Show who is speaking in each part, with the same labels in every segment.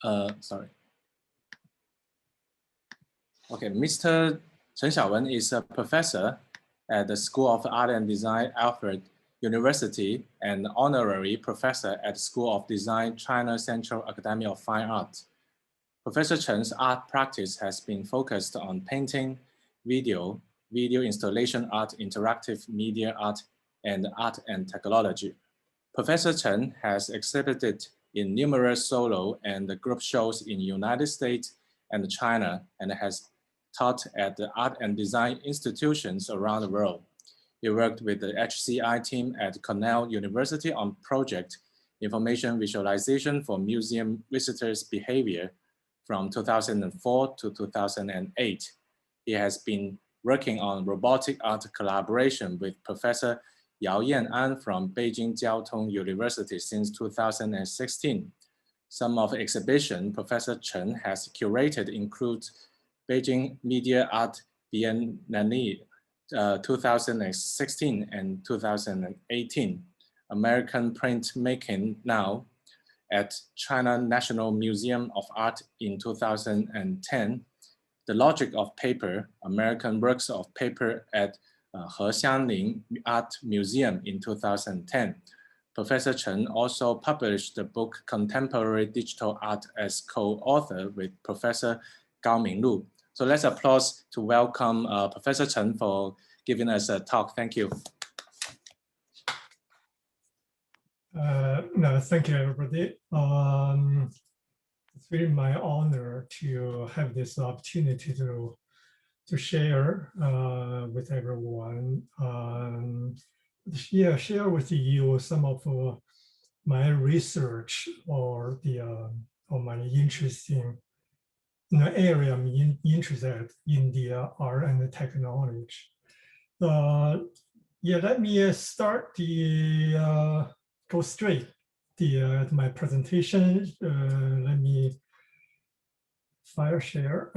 Speaker 1: Sorry. Okay, Mr. Chen Xiaowen is a professor at the School of Art and Design, Alfred University, and honorary professor at School of Design, China Central Academy of Fine Arts. Professor Chen's art practice has been focused on painting, video installation art, interactive media art and technology. Professor Chen has exhibited in numerous solo and group shows in the United States and China, and has taught at the art and design institutions around the world. He worked with the HCI team at Cornell University on project information visualization for museum visitors' behavior from 2004 to 2008. He has been working on robotic art collaboration with Professor Xiaowen from Beijing Jiaotong University since 2016. Some of the exhibition Professor Chen has curated include Beijing Media Art Biennale 2016 and 2018, American Printmaking Now at China National Museum of Art in 2010, The Logic of Paper, American Works of Paper at Hexiangling Art Museum in 2010. Professor Chen also published the book Contemporary Digital Art as co-author with Professor Gao Minglu. So let's applause to welcome Professor Chen for giving us a talk. Thank you.
Speaker 2: No, thank you, everybody. It's really my honor to have this opportunity to share with everyone. Share with you some of my research or my interesting area I'm interested in the art and the technology. Let me start go straight to my presentation. Let me file share.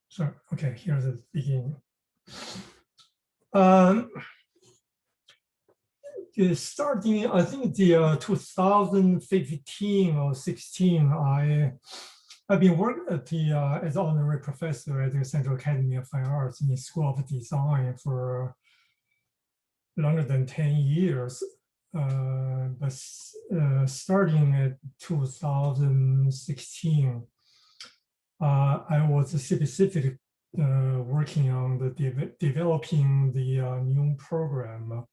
Speaker 2: So, okay, here's the beginning. Starting, I think the 2015 or 16, I've been working at as honorary professor at the Central Academy of Fine Arts in the School of Design for longer than 10 years. But starting at 2016, I was specifically working on the developing the new program,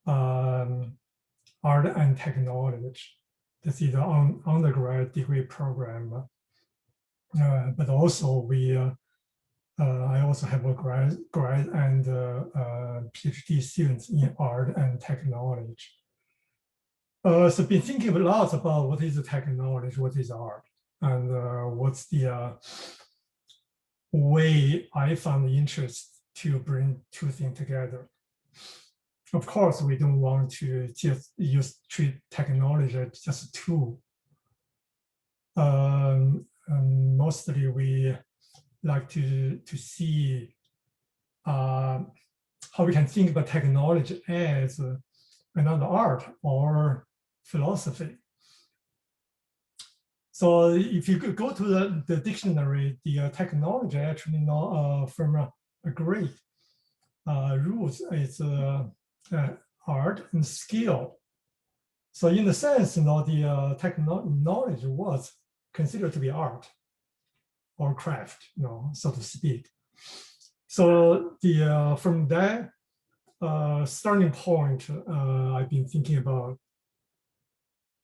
Speaker 2: art and technology. This is the undergrad degree program, but also I also have a grad and PhD students in art and technology. So been thinking a lot about what is the technology, what is art, and what's the way I found the interest to bring two things together. Of course, we don't want to just treat technology as just a tool. Mostly, we like to see how we can think about technology as another art or philosophy. So if you could go to the dictionary, the technology actually from a great roots is art and skill. So in the sense, the technology was considered to be art or craft, so to speak. So from that starting point, I've been thinking about,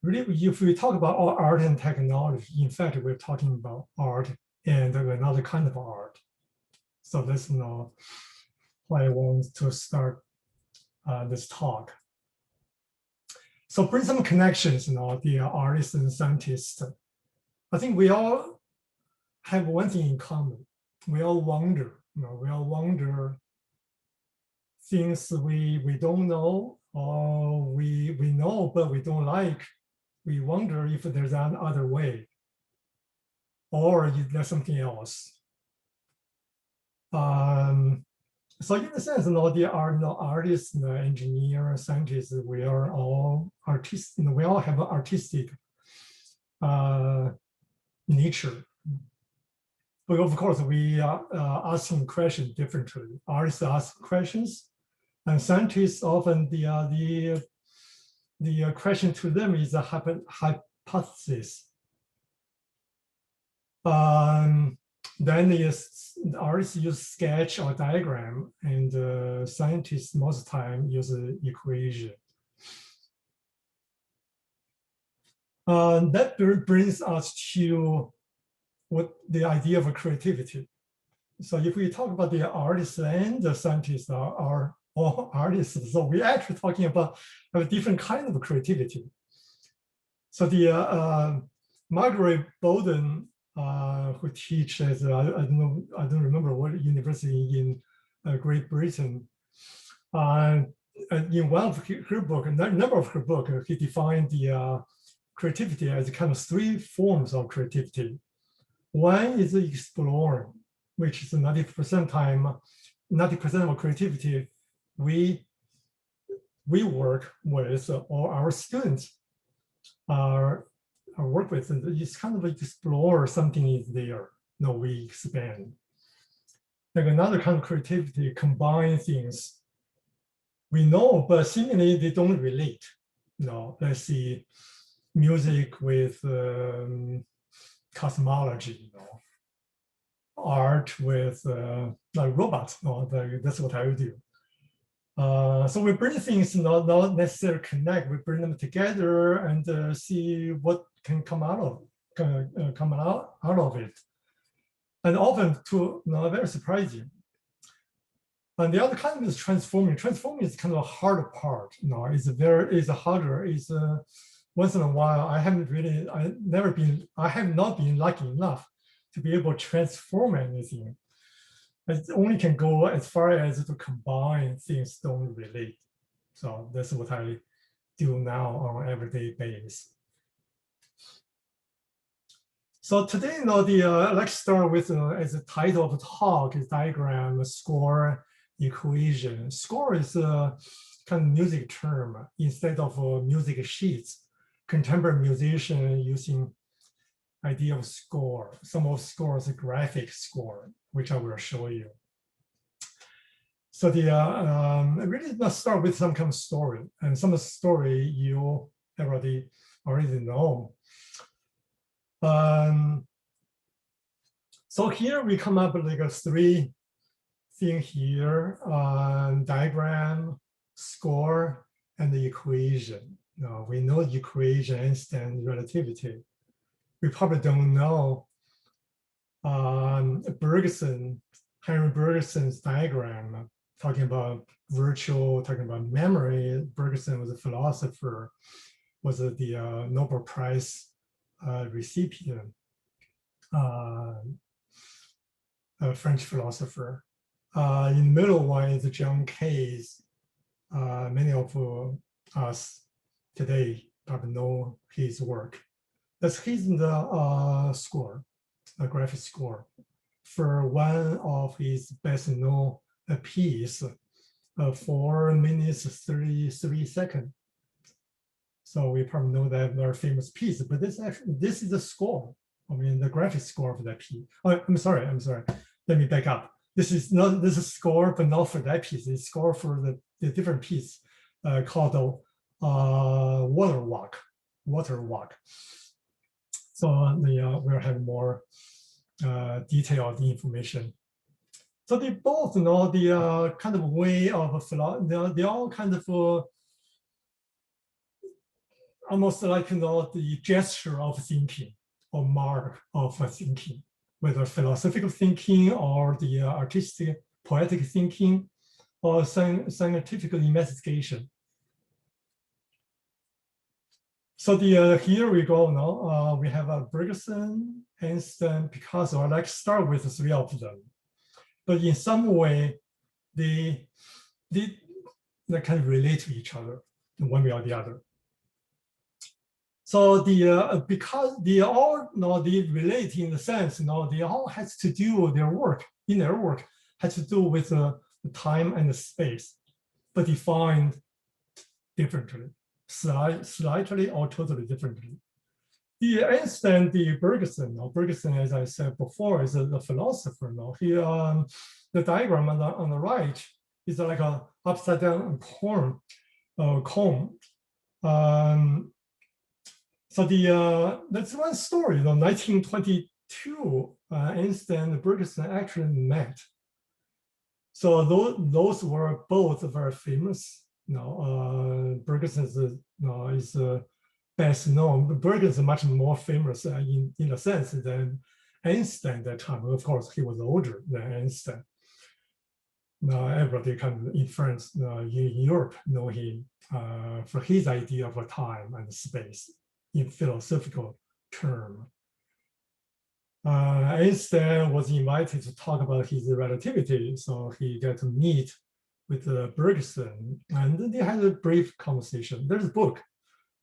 Speaker 2: really, if we talk about art and technology, in fact, we're talking about art and another kind of art. So that's why I want to start this talk. So bring some connections, the artists and scientists. I think we all have one thing in common. We all wonder, we all wonder things we don't know, or we know but we don't like. We wonder if there's another way, or there's something else. So in a sense, there are no artists, no engineers, scientists. We are all artists. We all have an artistic nature. But of course, we are asking questions differently. Artists ask questions, and scientists often the question to them is a hypothesis. Then the artists use sketch or diagram, and scientists most of the time use an equation. That brings us to what the idea of creativity. So if we talk about the artists and the scientists are all artists, so we're actually talking about a different kind of creativity. So the Margaret Bowden, who teaches, I don't remember what university in Great Britain. In one of her book, a number of her book, he defined the creativity as kind of three forms of creativity. One is exploring, which is 90% time, 90% of creativity we work with, or our students work with. It's kind of explore something is there. No, we expand. Like another kind of creativity, combine things we know, but seemingly they don't relate. Let's see, music with cosmology, art with like robots. That's what I would do. So we bring things not necessarily connect. We bring them together and see what can come out of it. And often to very surprising. And the other kind is transforming. Transforming is kind of a harder part. It's harder. It's once in a while. I have not been lucky enough to be able to transform anything. It only can go as far as to combine things don't relate. So that's what I do now on an everyday basis. So today, let's start with as the title of the talk is diagram, score, equation. Score is a kind of music term instead of music sheets. Contemporary musician using idea of score. Some of score is a graphic score, which I will show you. So really let's start with some kind of story, and some of the story you already know. So here we come up with like a three thing here: diagram, score, and the equation. Now we know the equation, Einstein relativity. We probably don't know Bergson, Henry Bergson's diagram, talking about virtual, talking about memory. Bergson was a philosopher, was the Nobel Prize recipient, a French philosopher. In the middle one is John Case. Many of us today probably know his work. That's his score, a graphic score, for one of his best known piece, 4 minutes 33 seconds. So we probably know that very famous piece, but this is the score. I mean, the graphic score for that piece. Oh, I'm sorry. Let me back up. This is a score, but not for that piece. It's score for the different piece called Water Walk. So we'll have more detailed information. So they both know the kind of way of philosophy. They all kind of almost like the gesture of thinking or mark of thinking, whether philosophical thinking or the artistic, poetic thinking, or scientific investigation. So here we go now. We have Bergson, Einstein, Picasso. I'd like to start with the three of them. But in some way, they kind of relate to each other in one way or the other. So because they all they relate in the sense, they all has to do their work has to do with the time and the space, but defined differently, slightly or totally differently. The Einstein, the Bergson, Bergson, as I said before, is the philosopher. He, the diagram on the right is like a upside down cone. So that's one story. 1922, Einstein and Bergson actually met. So those were both very famous. Bergson is best known. Bergson is much more famous in a sense than Einstein at that time. Of course, he was older than Einstein. Everybody can in France, in Europe, know him for his idea of time and space in philosophical term. Einstein was invited to talk about his relativity, so he got to meet with Bergson, and they had a brief conversation. There's a book.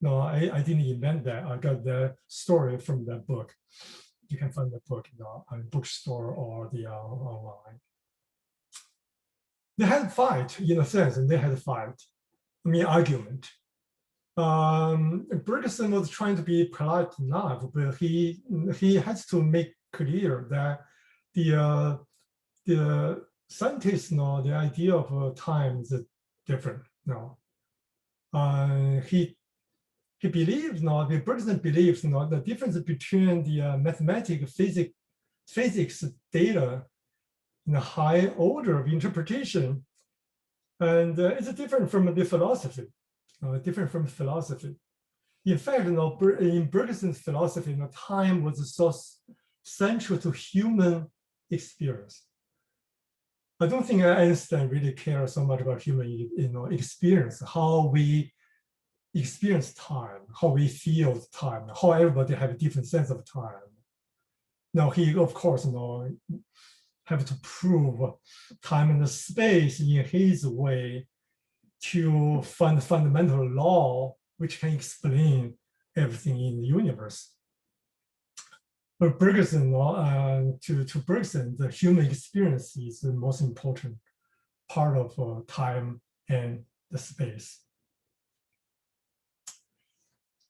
Speaker 2: No, I didn't invent that. I got the story from that book. You can find the book on bookstore or the online. They had a fight in a sense, and they had a fight. I mean, argument. Bergson was trying to be polite enough, but he has to make clear that the scientists know the idea of time is different. He believes the Bergson believes the difference between the mathematical physics data in a high order of interpretation, and it's different from the philosophy. Different from philosophy. In fact, in Bergson's philosophy, time was so central to human experience. I don't think Einstein really cares so much about human experience, how we experience time, how we feel time, how everybody have a different sense of time. Now he, of course, have to prove time and space in his way to find fundamental law which can explain everything in the universe. But Bergson, to Bergson, the human experience is the most important part of time and the space.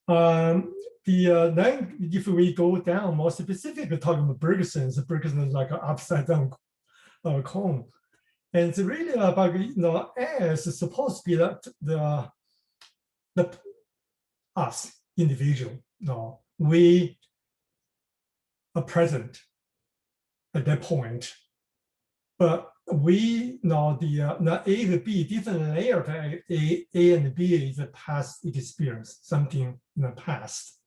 Speaker 2: Then if we go down more specifically talking about Bergson is like an upside down cone. And it's really about as is supposed to be the us individual. We are present at that point, but we the A to B different layer of A and B is a past experience, something in the past.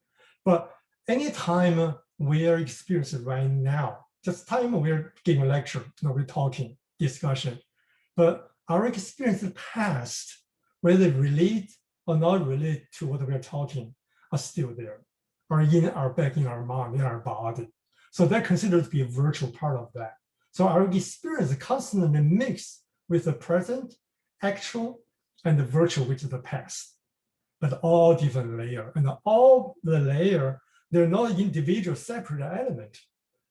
Speaker 2: But anytime we are experiencing right now, just time we're giving a lecture, we're talking, discussion, but our experience in the past, whether relate or not relate to what we're talking, are still there, or back in our mind, in our body. So that considered to be a virtual part of that. So our experience constantly mixed with the present, actual, and the virtual, which is the past, but all different layers. And all the layer, they're not individual separate element.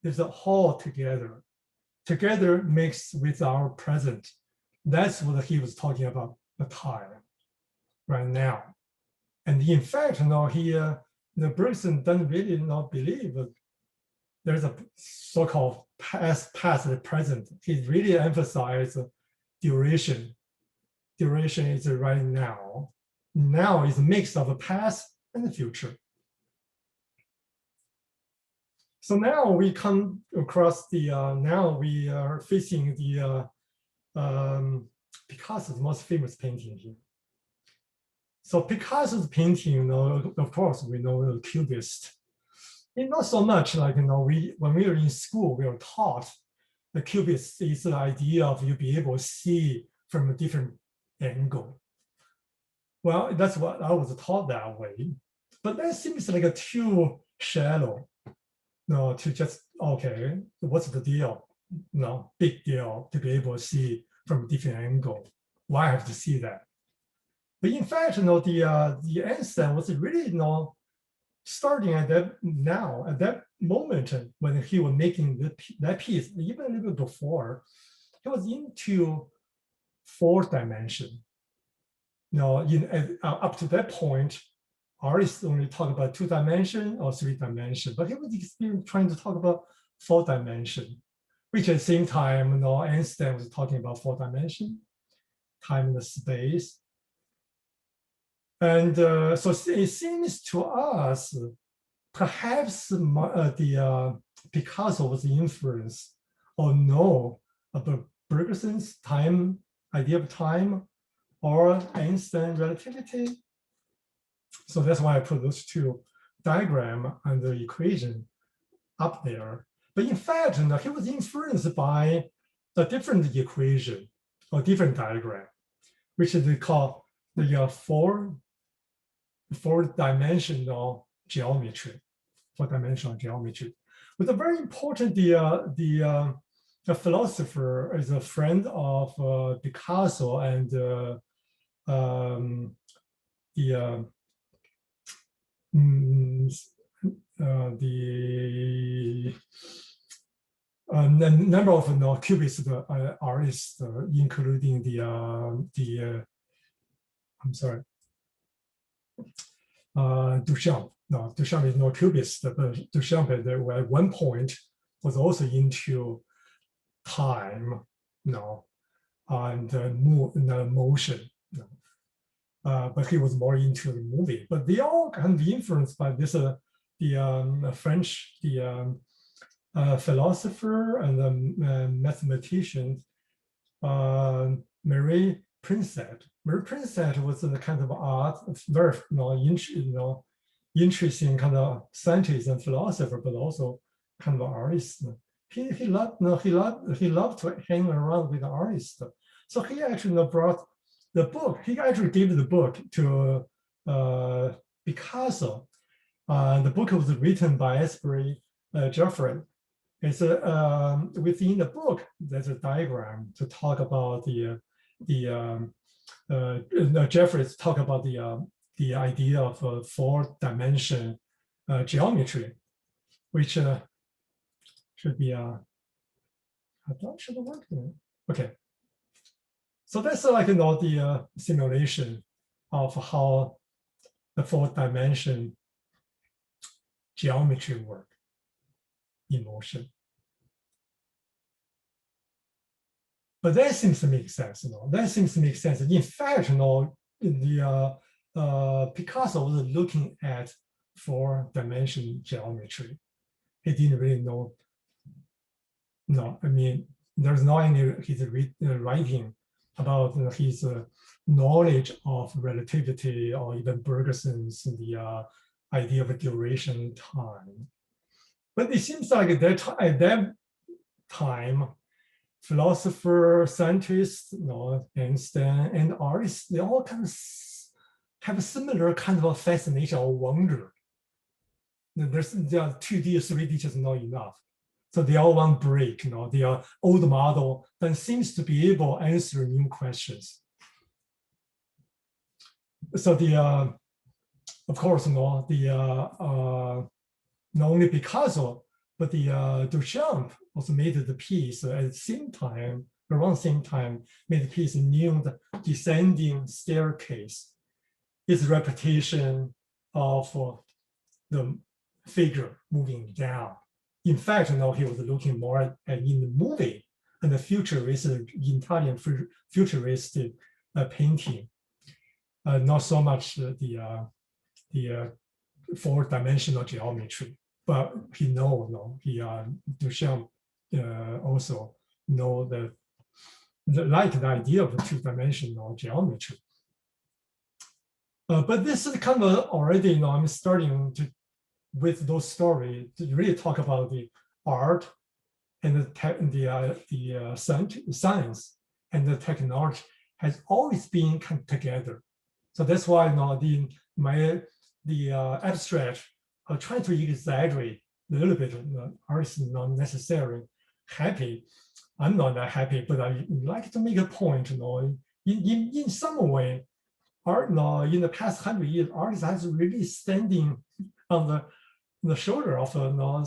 Speaker 2: There's a whole together mixed with our present. That's what he was talking about, the time right now. And in fact, Bergson doesn't really believe there's a so-called past and present. He really emphasized duration. Duration is right now. Now is a mix of the past and the future. So now we come across now we are facing the Picasso's most famous painting here. So Picasso's painting, of course, we know the cubist. It's not so much like, when we were in school, we were taught the cubist is the idea of you be able to see from a different angle. Well, that's what I was taught that way. But that seems like too shallow. To just, okay, what's the deal? Big deal to be able to see from a different angle. Why I have to see that? But in fact, the Einstein was really starting at that moment when he was making that piece, even a little bit before, he was into 4th dimension. Up to that point, artists only talk about 2 dimension or 3 dimension, but he was trying to talk about 4 dimension, which at the same time, Einstein was talking about 4 dimension, time and space. And so it seems to us, perhaps Picasso was influenced or no about Bergson's time, idea of time, or Einstein relativity. So that's why I put those 2 diagram and the equation up there. But in fact, he was influenced by a different equation or different diagram, which they call the 4-dimensional geometry. 4-dimensional geometry. But a very important, the philosopher is a friend of Picasso and the number of cubist artists, including I'm sorry, Duchamp. No, Duchamp is no cubist, but Duchamp at one point was also into time, and motion. But he was more into the movie. But they all can be influenced by this, the French, philosopher and the mathematician, Marie Princet. Marie Princet was a kind of art, very interesting kind of scientist and philosopher, but also kind of artist. He loved to hang around with the artists. So he actually brought the book. He actually gave the book to Picasso. The book was written by Asbury Jeffrey. It's within the book. There's a diagram to talk about Jeffrey's talk about the idea of 4-dimension geometry, which should be I thought should work there. Okay. So that's the simulation of how the 4-dimension geometry work in motion. But that seems to make sense. That seems to make sense. In fact, Picasso was looking at 4-dimension geometry. He didn't really know. I mean, there's not any his writing about his knowledge of relativity or even Bergson's idea of duration time. But it seems like at that time, philosophers, scientists, Einstein, and artists, they all kind of have a similar kind of a fascination or wonder. There's 2D, 3D just not enough. So they all want break, the old model that seems to be able to answer new questions. So of course, not only Picasso, but the Duchamp also made the piece at the same time, around the same time, made the piece named Descending Staircase. It's a repetition of the figure moving down. In fact, he was looking more at in the movie and the futuristic, Italian futuristic painting, not so much the 4-dimensional geometry. But he Duchamp also like the idea of 2-dimensional geometry. But this is kind of already, I'm starting to, with those stories, to really talk about the art and the science and the technology has always been kind of together. So that's why the abstract are trying to exaggerate a little bit. Artists not necessarily happy. I'm not that happy, but I like to make a point. In some way, art in the past 100 years, artists has really standing on the shoulder of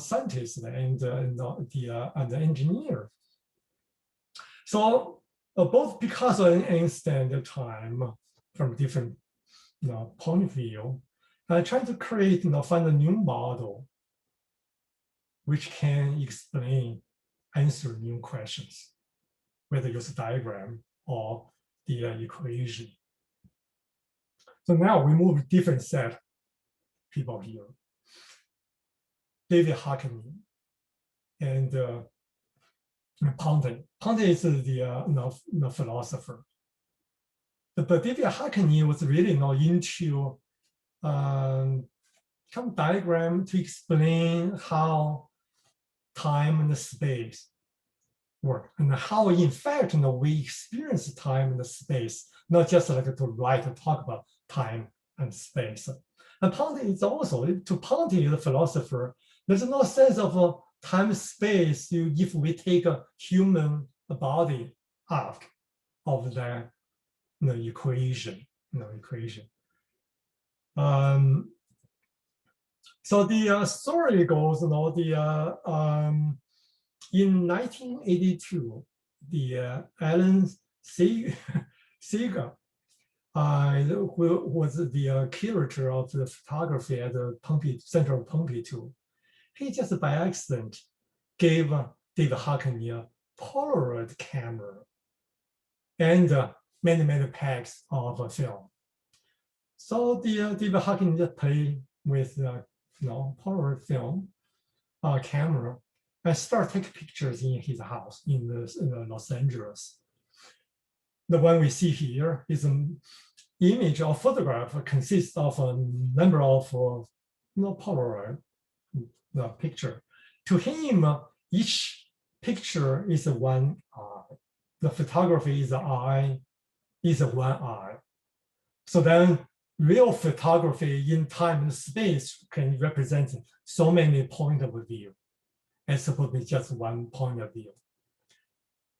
Speaker 2: scientists and the engineer. So both Picasso and Einstein at the time, from different point of view, trying to create, find a new model which can explain, answer new questions, whether use a diagram or the equation. So now we move a different set of people here. David Hockney and Ponty. Ponty is the philosopher. But David Hockney was really into some diagram to explain how time and space work and how, in fact, we experience time and space, not just like to write and talk about time and space. And Ponty is also, to Ponty, the philosopher, there's no sense of time space if we take a human body out of the equation. So the story goes, in 1982, the Alan Seeger, who was the curator of the photography at the Central Pompidou, he just by accident gave David Hockney a Polaroid camera and many packs of film. So the David Hockney just played with Polaroid film camera and start taking pictures in his house in Los Angeles. The one we see here is an image or photograph consists of a number of Polaroid picture. To him, each picture is one eye. The photography is eye, is one eye. So then real photography in time and space can represent so many points of view, as opposed to just one point of view.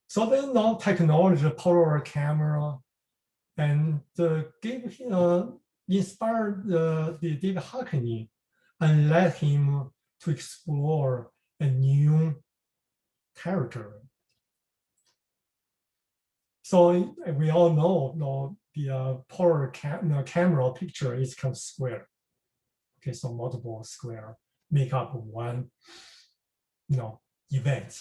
Speaker 2: So then now technology, Polaroid camera, and inspired the David Hockney and led him to explore a new territory. So we all know the Polaroid camera picture is kind of square. Okay, so multiple square make up one event.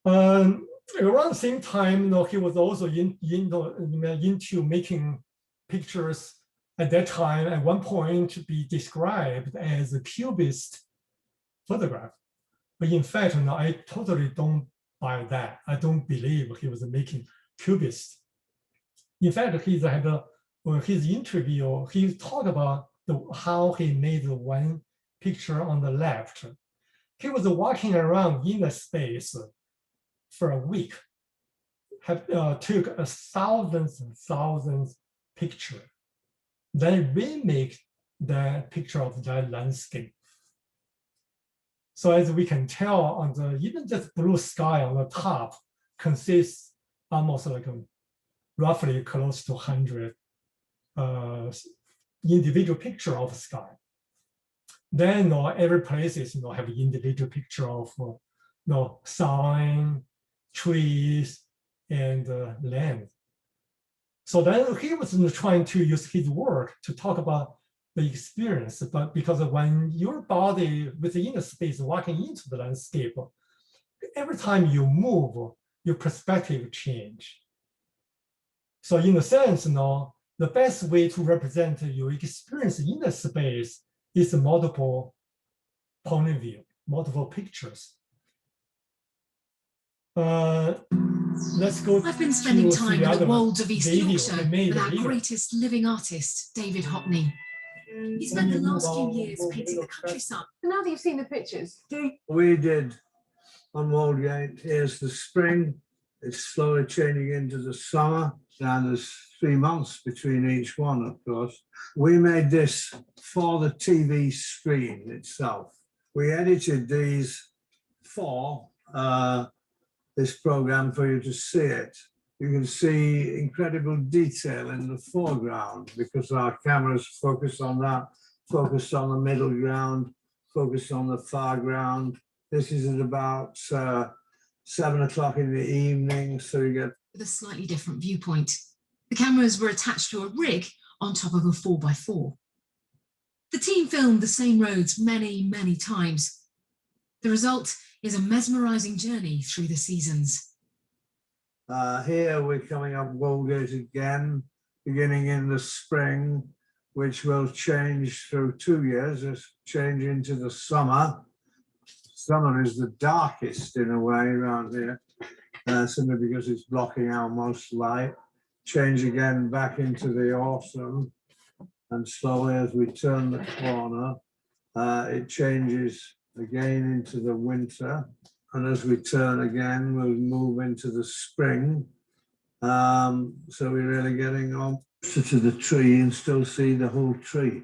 Speaker 2: Around the same time, he was also into making pictures at that time, at one point, to be described as a cubist photograph. But in fact, I totally don't buy that. I don't believe he was making cubist. In fact, he had his interview, he talked about how he made one picture on the left. He was walking around in the space for a week, took 1,000s and thousands picture, then remake the picture of that landscape. So as we can tell, on the even just blue sky on the top consists almost like roughly close to 100 individual picture of sky. Then every places have individual picture of sign, trees, and land. So then he was trying to use his work to talk about the experience, but because when your body within the space walking into the landscape, every time you move, your perspective change. So in a sense, the best way to represent your experience in the space is multiple point of view, multiple pictures. Let's go.
Speaker 3: I've been spending time in the wilds of East Yorkshire with our greatest living artist, David Hockney. He spent the last few years painting the countryside.
Speaker 4: Now that you've seen the pictures,
Speaker 5: we did on Waldgate. Here's the spring. It's slowly changing into the summer. And there's 3 months between each one, of course. We made this for the TV screen itself. We edited these for this program for you to see it. You can see incredible detail in the foreground because our cameras focus on that, focus on the middle ground, focus on the far ground, This is at about 7 o'clock in the evening, so you get
Speaker 3: with a slightly different viewpoint. The cameras were attached to a rig on top of a 4x4. The team filmed the same roads many, many times. The result is a mesmerizing journey through the seasons.
Speaker 5: Here we're coming up Walgate again, beginning in the spring, which will change through 2 years, it's change into the summer. Summer is the darkest in a way around here, simply because it's blocking out most light. Change again back into the autumn, and slowly as we turn the corner, it changes again into the winter. And as we turn again, we'll move into the spring. So we're really getting on to the tree and still see the whole tree.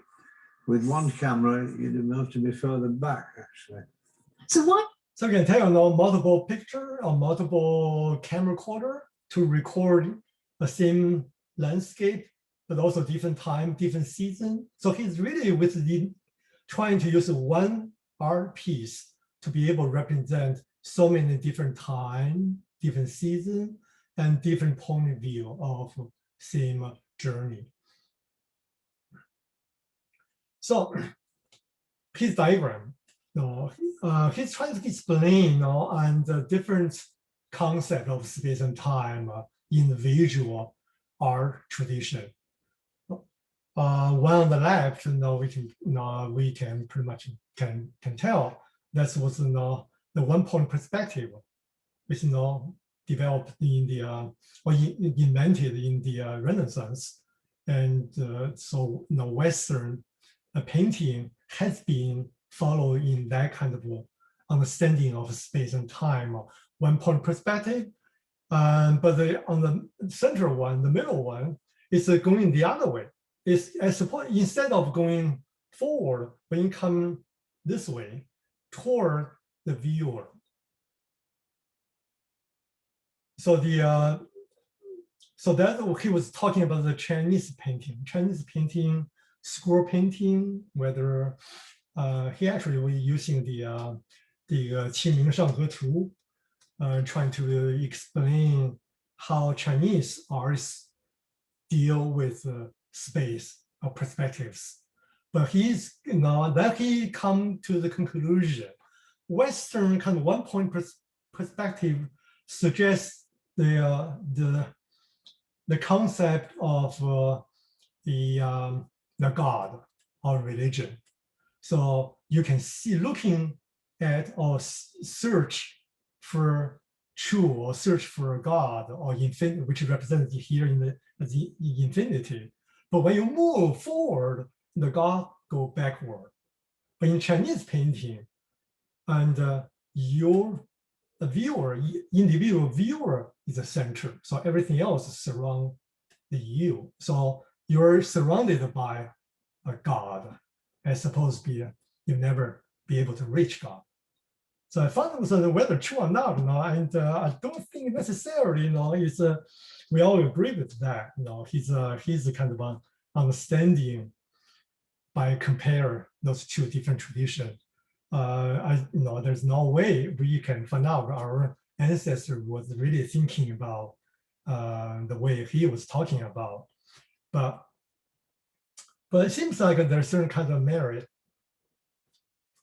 Speaker 5: With one camera, you'd have to be further back, actually.
Speaker 3: So why?
Speaker 2: So you can take multiple picture or multiple camera recorder to record the same landscape, but also different time, different season. So he's really trying to use one art piece to be able to represent so many different time, different season, and different point of view of same journey. So his diagram, he's trying to explain and the different concept of space and time in the visual art tradition. One on the left, we can pretty much can tell that was the one-point perspective, which developed in the or invented in the Renaissance, and so Western painting has been following that kind of understanding of space and time, one-point perspective. But on the central one, the middle one, is going the other way. It's I suppose instead of going forward, when you come this way toward the viewer. So so that he was talking about the Chinese painting, scroll painting, whether he actually was using the 清明上河图, trying to explain how Chinese artists deal with space or perspectives. But he's, that he come to the conclusion, Western kind of one-point perspective suggests the concept of the God or religion. So you can see, looking at or search for true or search for God or infinity, which is represented here in the infinity. But when you move forward, the God go backward. But in Chinese painting, and your viewer, individual viewer is the center. So everything else surrounds you. So you're surrounded by a God, as supposed to be, you'll never be able to reach God. So I found it whether true or not, and I don't think necessarily, it's we all agree with that. He's a kind of understanding by compare those two different traditions. There's no way we can find out our ancestor was really thinking about the way he was talking about, but it seems like there's certain kind of merit.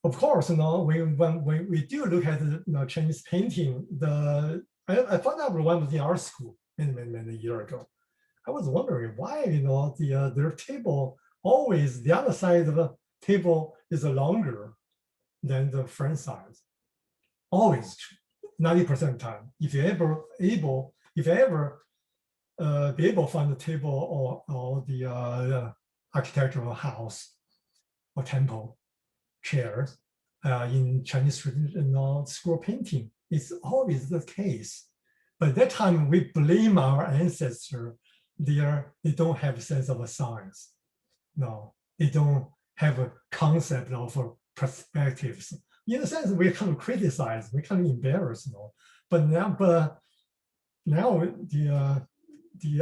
Speaker 2: Of course, when we do look at the Chinese painting, I found out one was in art school many years ago. I was wondering why their table always, the other side of the table is longer than the front side. Always, 90% of the time. If you ever be able to find the table or the architectural house or temple chairs in Chinese traditional scroll painting, it's always the case. But at that time, we blame our ancestors. They don't have a sense of a science. No, they don't have a concept of perspectives. In a sense, we kind of criticize, we kind of embarrass. But now the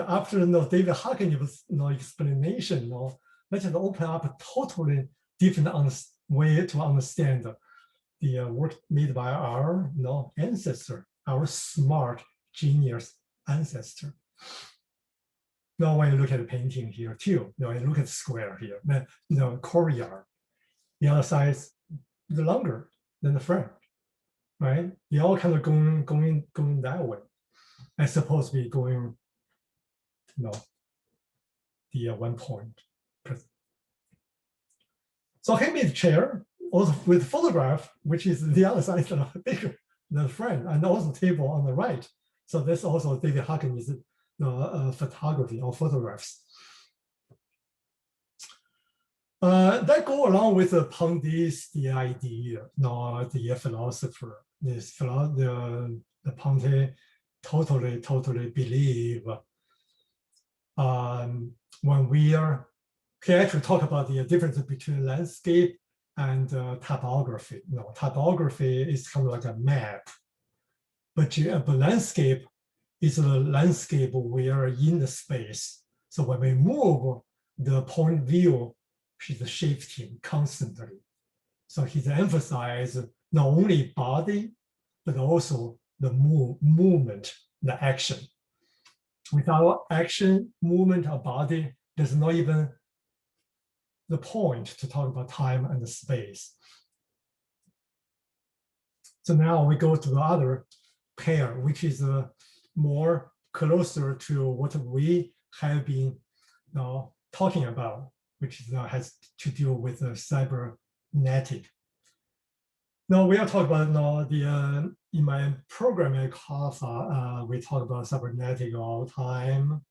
Speaker 2: after David Hawkins' explanation, let's just open up a totally different way to understand the work made by our ancestor, our smart genius ancestor. Now, when you look at the painting here too, you look at the square here, the courtyard, the other side is longer than the front, right? They all kind of going that way. As supposed to be going, the 1 point. So he made a chair also with photograph, which is the other side is bigger than the front, and also table on the right. So this also David Hawkins' photography or photographs. That go along with Pondy's the idea, the philosopher, the Pondy totally believe when we are, he actually talk about the difference between landscape and typography. Typography is kind of like a map, but landscape is a landscape where in the space. So when we move, the point of view is shifting constantly. So he's emphasized not only body, but also the movement, the action. Without action, movement, or body, there's not even the point to talk about time and the space. So now we go to the other pair, which is more closer to what we have been talking about, which is, has to do with cybernetic. Now we are talking about in my programming class, we talk about cybernetic all the time.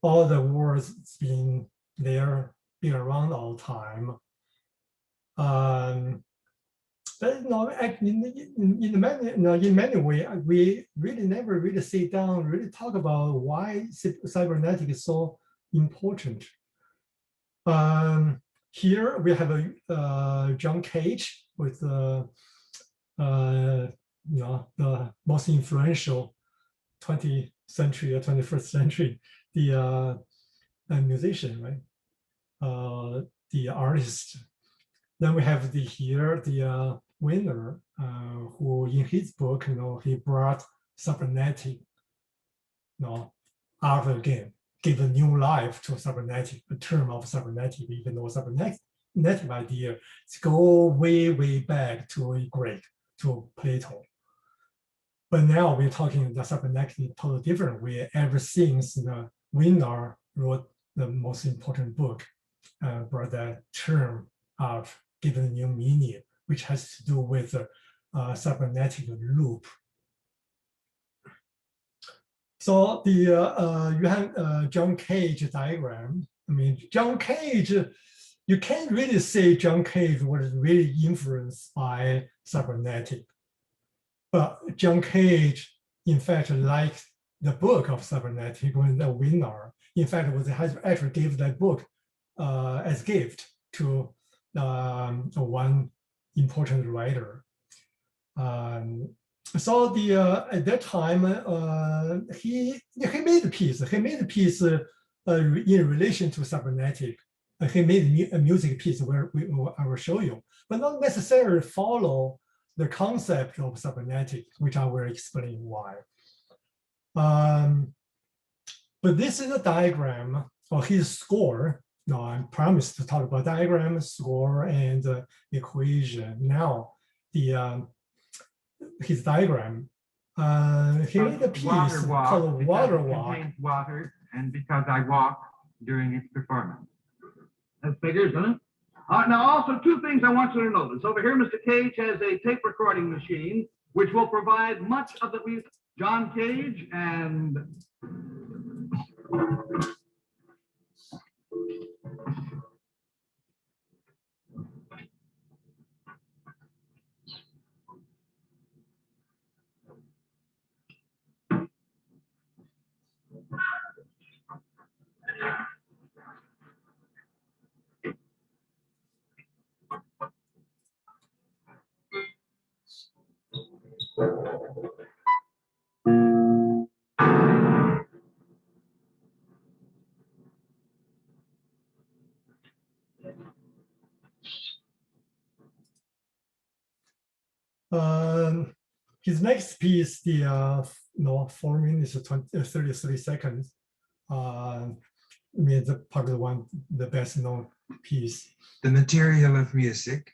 Speaker 2: All the words being there, being around all the time. But in many ways, we really never really sit down, really talk about why cybernetic is so important. Here we have a John Cage with the most influential 20th century or 21st century, the musician, right? The artist. Then we have the winner who in his book, he brought cybernetic, art again, gave a new life to cybernetic, the term of cybernetic, even though cybernetic idea go way back to Greek, to Plato. But now we're talking the cybernetic totally different way. Ever since the winner wrote the most important book, brought that term of given new meaning, which has to do with cybernetic loop. So the you have John Cage diagram. I mean, John Cage, you can't really say John Cage was really influenced by cybernetic. But John Cage, in fact, liked the book of cybernetic when the winner. In fact, actually gave that book as gift to one important writer. So at that time, he made a piece. He made a piece in relation to cybernetic. He made a music piece where I will show you, but not necessarily follow the concept of cybernetic, which I will explain why. But this is a diagram of his score. Now I promised to talk about diagram, score, and equation. Now his diagram. He made a piece called Water Walk.
Speaker 4: It contains water, and because I walk during its performance. That figures, doesn't it? Now, also, two things I want you to notice. Over here, Mr. Cage has a tape recording machine, which will provide much of the music. John Cage and
Speaker 2: His next piece, the 4 minutes 33 seconds, means probably one the best known piece.
Speaker 6: The material of music.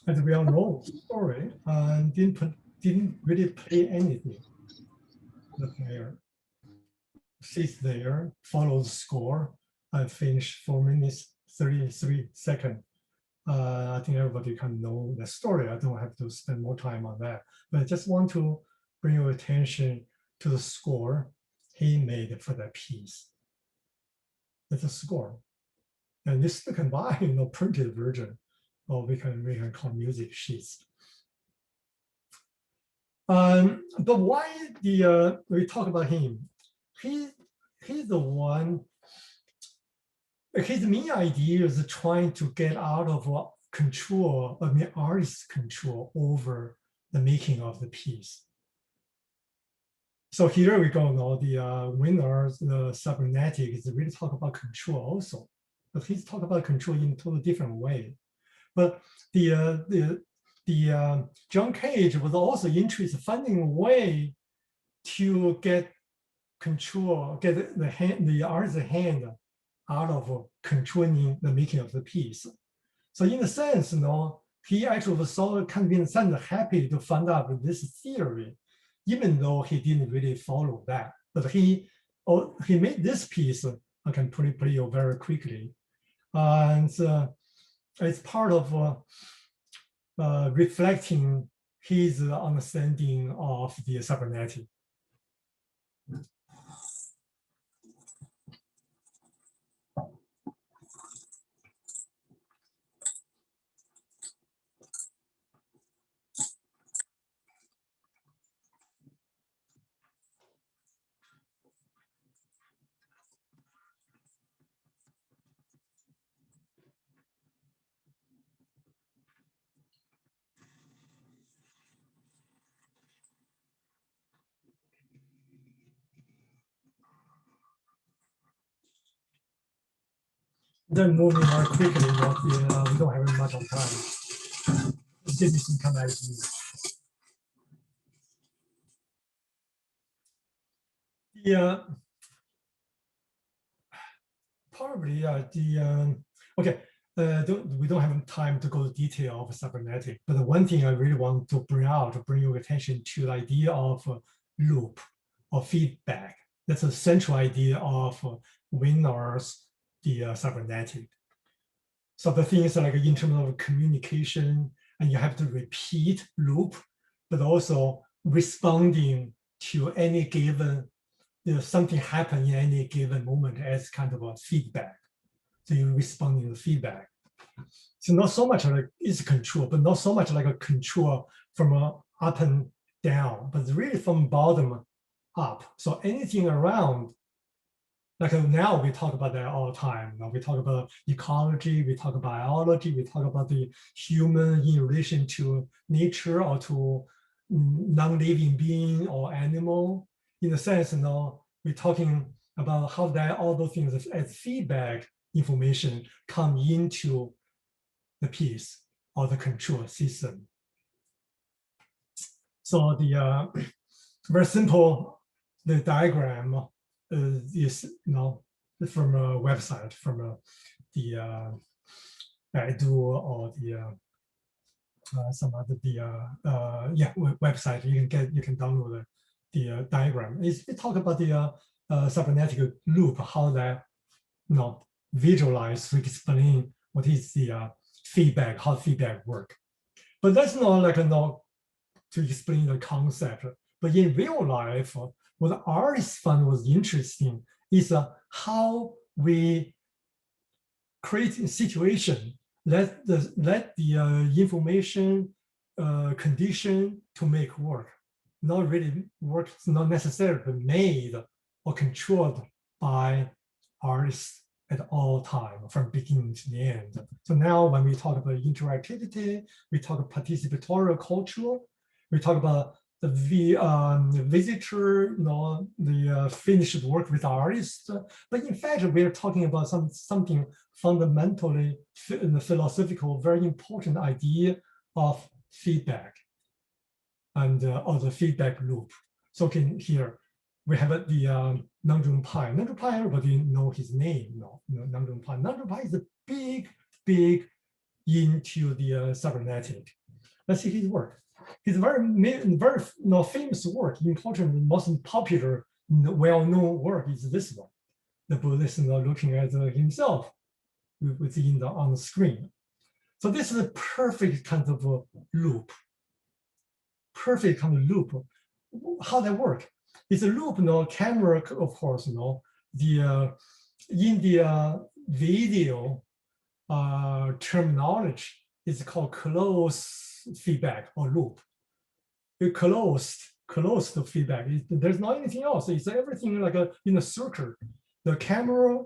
Speaker 2: As we all know, the story didn't really play anything. The player sits there, follows score, and finish 4 minutes 33 seconds. I think everybody can know the story. I don't have to spend more time on that. But I just want to bring your attention to the score he made for that piece. That's a score. And this you can buy printed version, or we can call music sheets. But why we talk about him? He's the one. His main idea is trying to get out of control, artist's control over the making of the piece. So here we go now. The winners, the cybernetic, is really talk about control also, but he's talk about control in a totally different way. But the John Cage was also interested in finding a way to get control, get the artist's hand out of controlling the making of the piece. So in a sense, he actually was so convinced and happy to find out this theory, even though he didn't really follow that. But he made this piece. I can play you very quickly, and it's part of reflecting his understanding of the cybernetic. Then moving more quickly, we don't have much of time. Give me some kind of ideas. Yeah, probably okay. We don't have time to go to detail of cybernetic, but the one thing I really want to bring your attention to the idea of loop or feedback. That's a central idea of Wiener's the cybernetic. So the thing is like in terms of communication, and you have to repeat loop, but also responding to any given, something happen in any given moment as kind of a feedback. So you're responding to feedback. So not so much like it's control, but not so much like a control from up and down, but really from bottom up. So anything around, like now we talk about that all the time. Now we talk about ecology, we talk about biology, we talk about the human in relation to nature or to non-living being or animal. In a sense, we're talking about how that all those things as feedback information come into the piece or the control system. So the very simple, the diagram is from a website, from the Baidu or the some other website. You can download the diagram. It talk about the cybernetic loop, how that visualize to explain what is the feedback, how feedback work. But that's not like to explain the concept. But in real life, what the artists found was interesting is how we create a situation, let the information condition to make work, not really work, not necessarily made or controlled by artists at all time from beginning to the end. So now when we talk about interactivity, we talk about participatory culture, we talk about the visitor, the finished work with the artist. But in fact, we're talking about something fundamentally philosophical, very important idea of feedback and or the feedback loop. So here we have the Nanzhong Pai. Nanzhong Pai, everybody know his name. No, Nanzhong Pai. Nanzhong Pai is a big into the cybernetic. Let's see his work. His very famous work, important, most popular, well-known work is this one. The Buddhist looking at himself within on the screen. So this is a perfect kind of a loop. Perfect kind of loop. How that work? It's a loop, camera, of course, the in the video terminology is called closed feedback or loop. The closed feedback. There's not anything else. It's everything like in a circle. The camera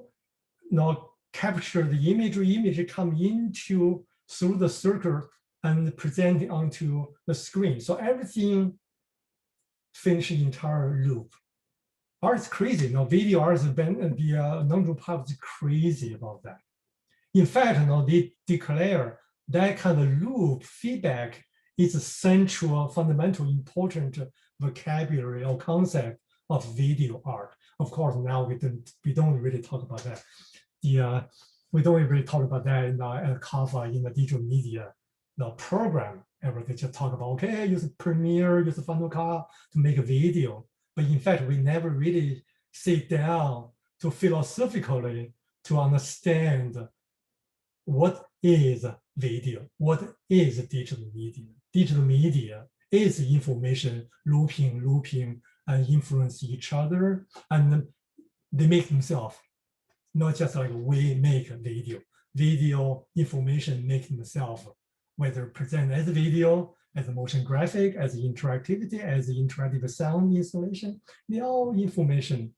Speaker 2: capture the image come into through the circle and present onto the screen. So everything finish the entire loop. Art's crazy. Video artists the Nanzhong Pai is crazy about that. In fact, they declare that kind of loop feedback is a central, fundamental, important vocabulary or concept of video art. Of course, now we don't really talk about that. We don't really talk about that at CAFA in the digital media, the program. Everything just talk about, okay, use Premiere, use Final Cut to make a video. But in fact, we never really sit down to philosophically to understand what is video, what is digital media. Digital media is information looping, and influence each other, and they make themselves, not just like we make a video. Video information make themselves, whether present as a video, as a motion graphic, as interactivity, as interactive sound installation, they all information.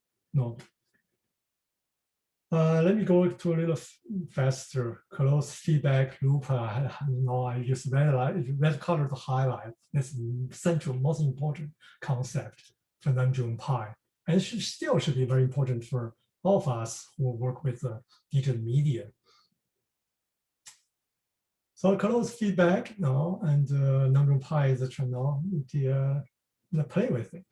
Speaker 2: Let me go to a little faster. Closed feedback loop. I use red color to highlight. That's central, most important concept for Nanzhong Pai, and it still should be very important for all of us who work with digital media. So closed feedback and Nanzhong Pai is the play with it.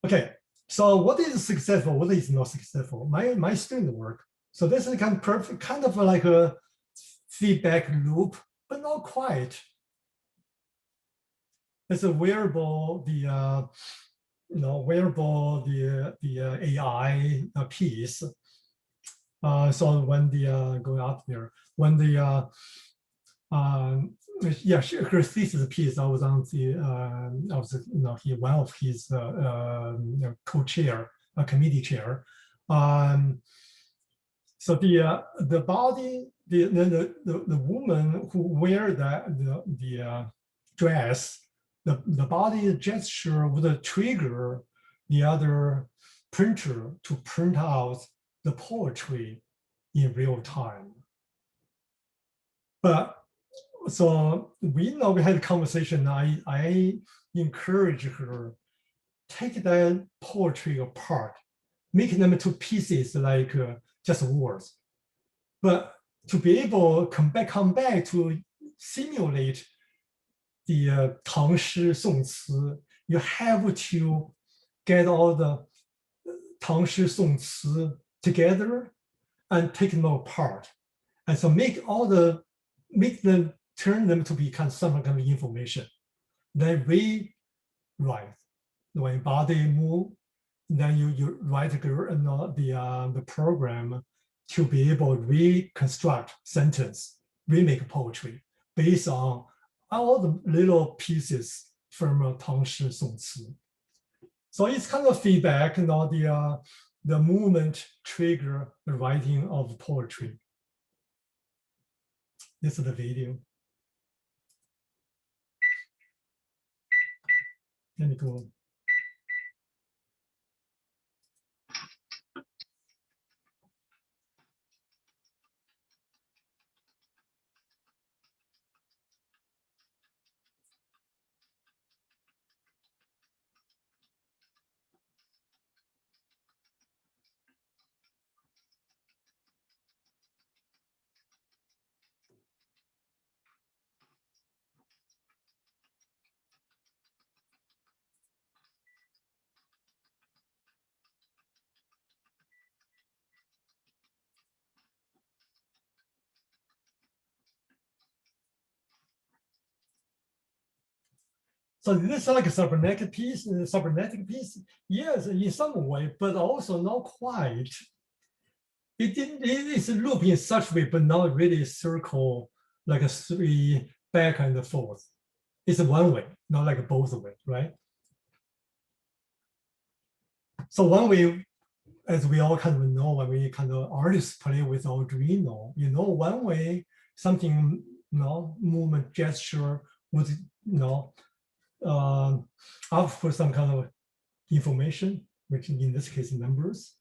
Speaker 2: Okay. So what is successful? What is not successful? My student work. So this is kind of like a feedback loop, but not quite. It's a wearable, the AI piece. So when going up there, when her thesis piece, I was on one of his co-chair, committee chair. So the body, the woman who wear the dress, the body gesture would trigger the other printer to print out the poetry in real time. But so we had a conversation. I encourage her, take that poetry apart, make them into pieces like just words. But to be able to come back to simulate the 唐诗宋词, you have to get all the 唐诗宋词 together and take them apart. And so make them turn them to become some kind of information. Then rewrite. When body move, then you write the program to be able to reconstruct sentence, remake poetry based on all the little pieces from 唐诗宋词. So it's kind of feedback, the movement trigger the writing of poetry. This is the video. Let me go. So this is like a cybernetic piece, yes, in some way, but also not quite. It is looping in such way, but not really circle like a 3 back and forth. It's a one way, not like both way, right? So one way, as we all kind of know, when we kind of artists play with Arduino, one way something, movement gesture would, output some kind of information, which in this case numbers,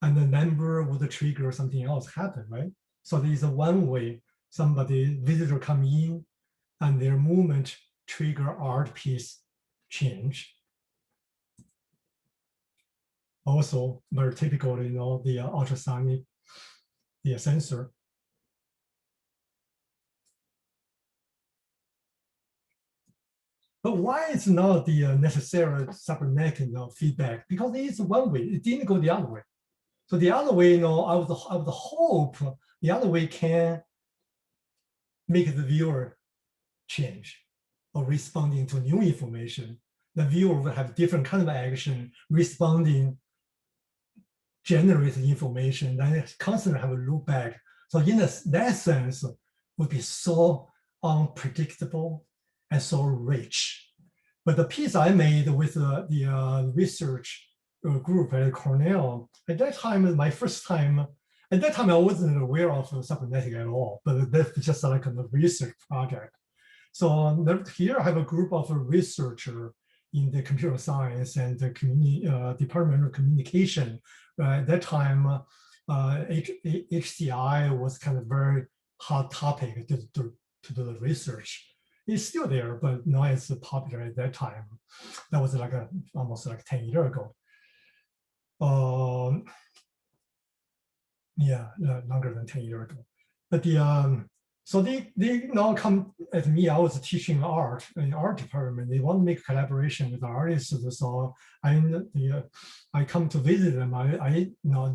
Speaker 2: and the number would trigger something else happen, right? So there is a one way visitor come in and their movement trigger art piece change. Also very typical, the ultrasonic, the sensor. But why is not the necessary cybernetic feedback? Because it's one way, it didn't go the other way. So the other way, I would hope the other way can make the viewer change or responding to new information. The viewer will have different kind of action, responding, generating information, then constantly have a loop back. So in that sense, would be so unpredictable and so rich. But the piece I made with the research group at Cornell, at that time, my first time, at that time I wasn't aware of cybernetic at all, but that's just like a research project. So here I have a group of researchers in the computer science and the Department of Communication. At that time, HCI was kind of very hot topic to do the research. It's still there, but not as popular at that time. That was like almost like 10 years ago. Yeah, longer than 10 years ago. But so they now come at me. I was teaching art in art department. They want to make collaboration with artists. So I come to visit them.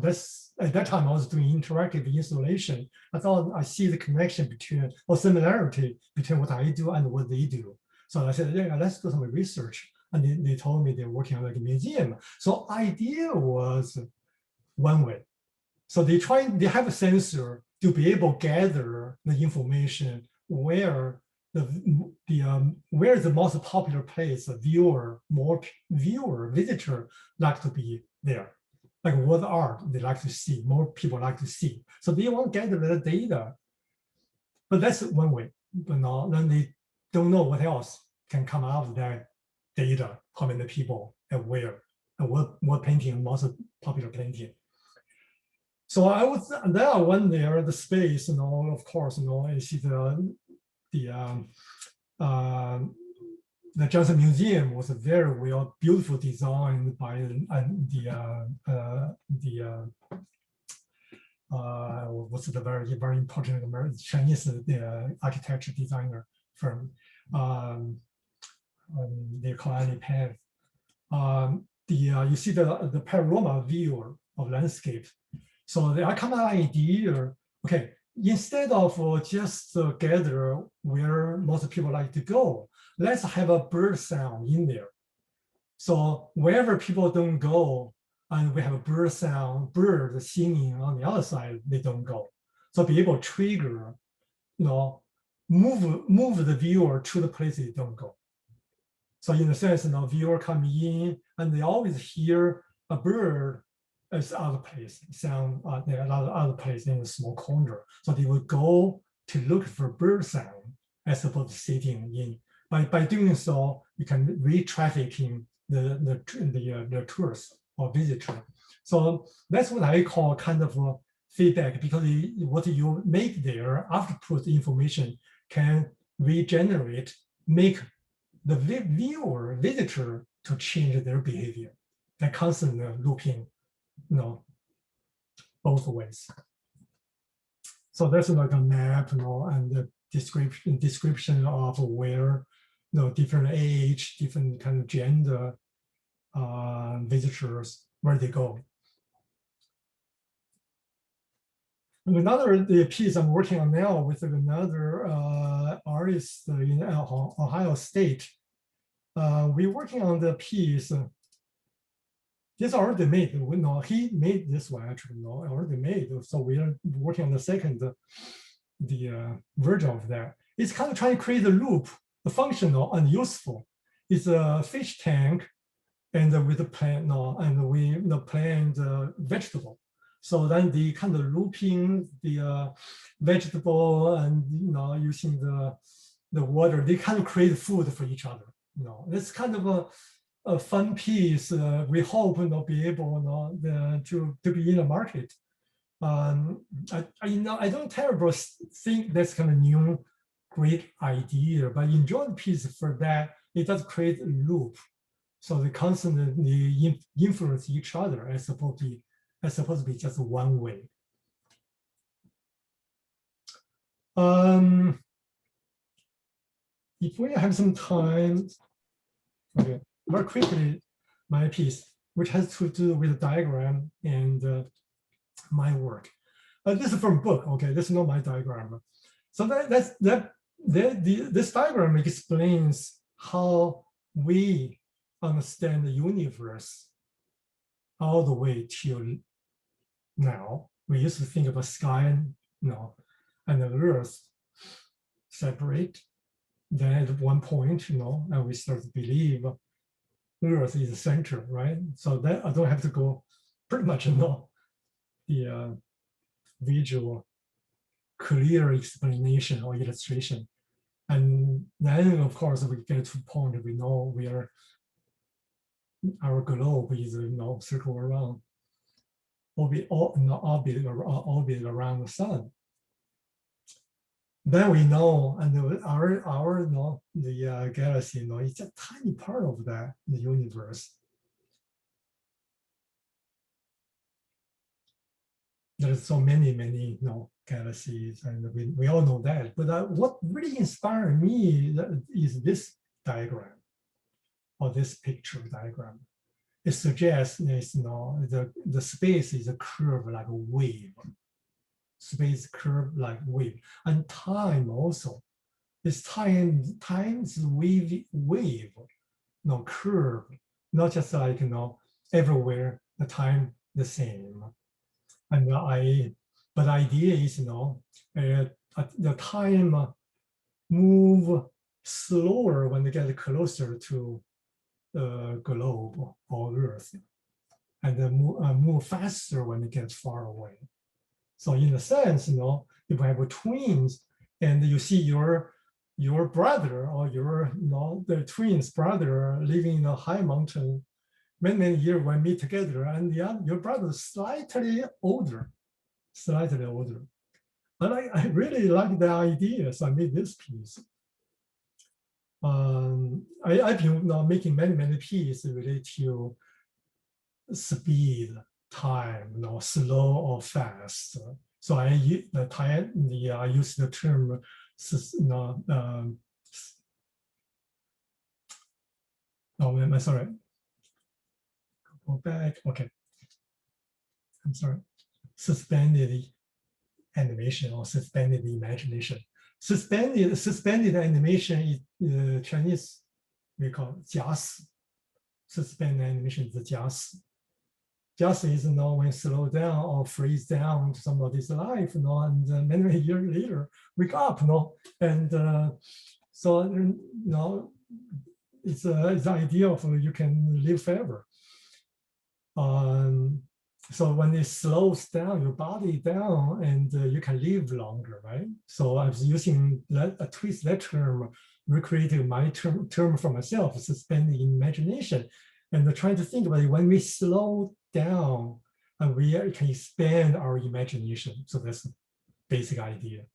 Speaker 2: That's at that time I was doing interactive installation. I thought I see the connection between or similarity between what I do and what they do. So I said, yeah, let's do some research. And they told me they're working on like a museum. So idea was one way. So they have a sensor to be able to gather the information where where the most popular place a visitor like to be there, like what art they like to see, more people like to see. So they want to gather the data, but that's one way. But now then they don't know what else can come out of that data, how many people and where, and what painting, most popular painting. So I went there, the space, of course, you see the Johnson Museum was a very beautiful designed by what's the very important American Chinese architecture designer firm. They call it Pan. You see the panorama view of landscape. So I come up with an idea, okay, instead of just gather where most people like to go, let's have a bird sound in there. So wherever people don't go, and we have a bird sound, bird singing on the other side, they don't go. So be able to trigger, move the viewer to the place they don't go. So in a sense, viewer come in and they always hear a bird as other place, sound there are other place in a small corner. So they will go to look for bird sound as opposed to sitting in. By doing so, you can re-trafficking the tourist or visitor. So that's what I call kind of a feedback, because what you make there, output information can regenerate, make the viewer, visitor to change their behavior. That constantly looping, both ways. So that's like a map, and the description of where, different age, different kind of gender visitors, where they go. And another piece I'm working on now with another artist in Ohio State. we're working on the piece. This already made. No, he made this one actually. No, already made. So we are working on the second, the version of that. It's kind of trying to create a loop, a functional and useful. It's a fish tank, and with the plant, no, and we plant vegetable. So then the kind of looping the vegetable and using the water, they kind of create food for each other. It's kind of a fun piece. We hope be able to be in the market. I don't terribly think that's kind of new great idea, but enjoy the piece for that. It does create a loop, so they constantly influence each other as opposed to be just one way. If we have some time, okay, very quickly, my piece, which has to do with diagram and my work. This is from book. Okay, this is not my diagram. So this diagram explains how we understand the universe all the way till now. We used to think of a sky and the earth separate. Then at one point, and we start to believe earth is the center, right? So that I don't have to go pretty much the visual clear explanation or illustration. And then of course we get to a point we know where our globe is circle around orbit around the sun. Then we know, and the galaxy, it's a tiny part of that, the universe. There's so many galaxies, and we all know that. But what really inspired me is this diagram, or this picture diagram. It suggests the space is a curve like a wave. Space curve like wave, and time also. This time's wave, curve, not just like everywhere the time the same. And but the idea is the time move slower when they get closer to the globe or Earth, and then move faster when they get far away. So in a sense, if you have twins and you see your brother or the twins brother living in a high mountain, many years when meet together, and your brother is slightly older. And I really like the idea, so I made this piece. I've been making many pieces related to speed, time, slow or fast. So I use the term I'm sorry. Go back. Okay. I'm sorry. Suspended animation or suspended imagination. Suspended animation is Chinese, we call it 假死. Suspended animation is 假死. Just is when slow down or freeze down somebody's life, and many years later wake up, and so it's the idea of you can live forever. So when it slows down your body down, and you can live longer, right? So I was using a twist that term, recreating my term for myself, suspending imagination, and trying to think about it. When we slow down, and we can expand our imagination. So that's the basic idea.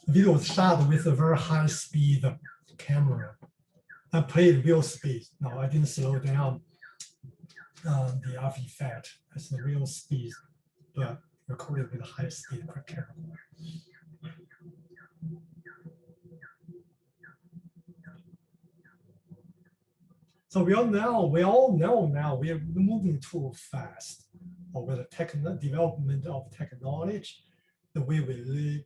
Speaker 2: Video was shot with a very high speed camera. I played real speed. No, I didn't slow down the after effect. It's the real speed but recorded with a high speed per carol. So we all know now we are moving too fast over the development of technology, the way we live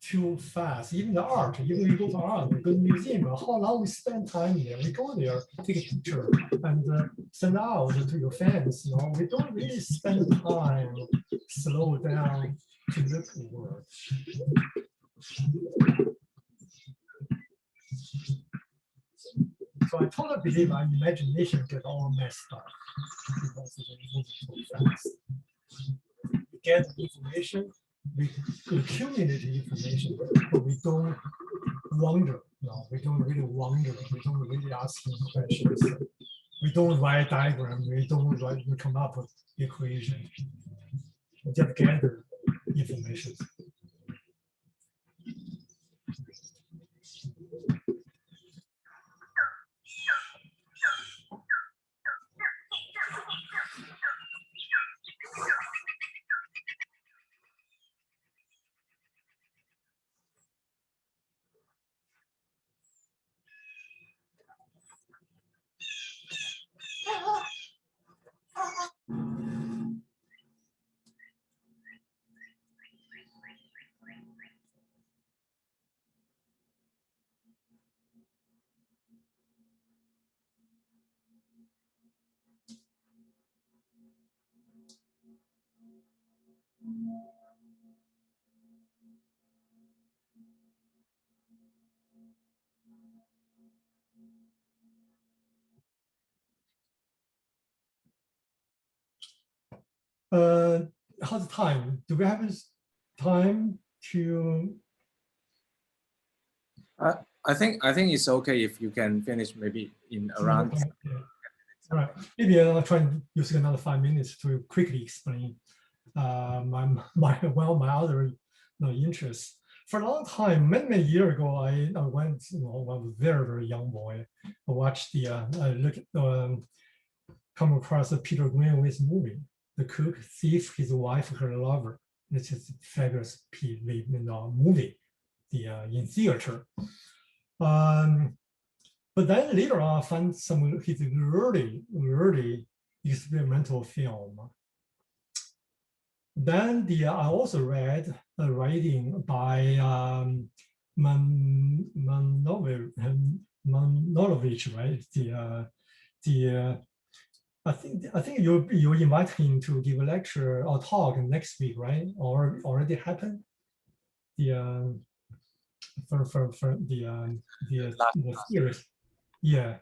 Speaker 2: too fast. Even the art, even you go to art, we go to museum, how long we spend time there, we go there, take a picture and send out to your fans. We don't really spend time, slow down to look at the world. So I totally believe our imagination gets all messed up because it's moving so fast. We get information, we accumulate information, but we don't wonder. We don't really wonder. We don't really ask questions. We don't write diagrams. We come up with equations. We just gather information. How's the time? Do we have time to?
Speaker 1: I think it's okay if you can finish maybe in around.
Speaker 2: Yeah. All right, maybe I'll try and use another 5 minutes to quickly explain my other interests. For a long time, many years ago, I went, when I was a very young boy, I watched come across a Peter Greenaway's movie, The Cook, Thief, His Wife, Her Lover. It's just a fabulous movie, in theater. But then later on, I found some of his early experimental film. Then I also read a writing by Manovich, right? I think you invite him to give a lecture or talk next week, right? Or already happened. For the series, yeah.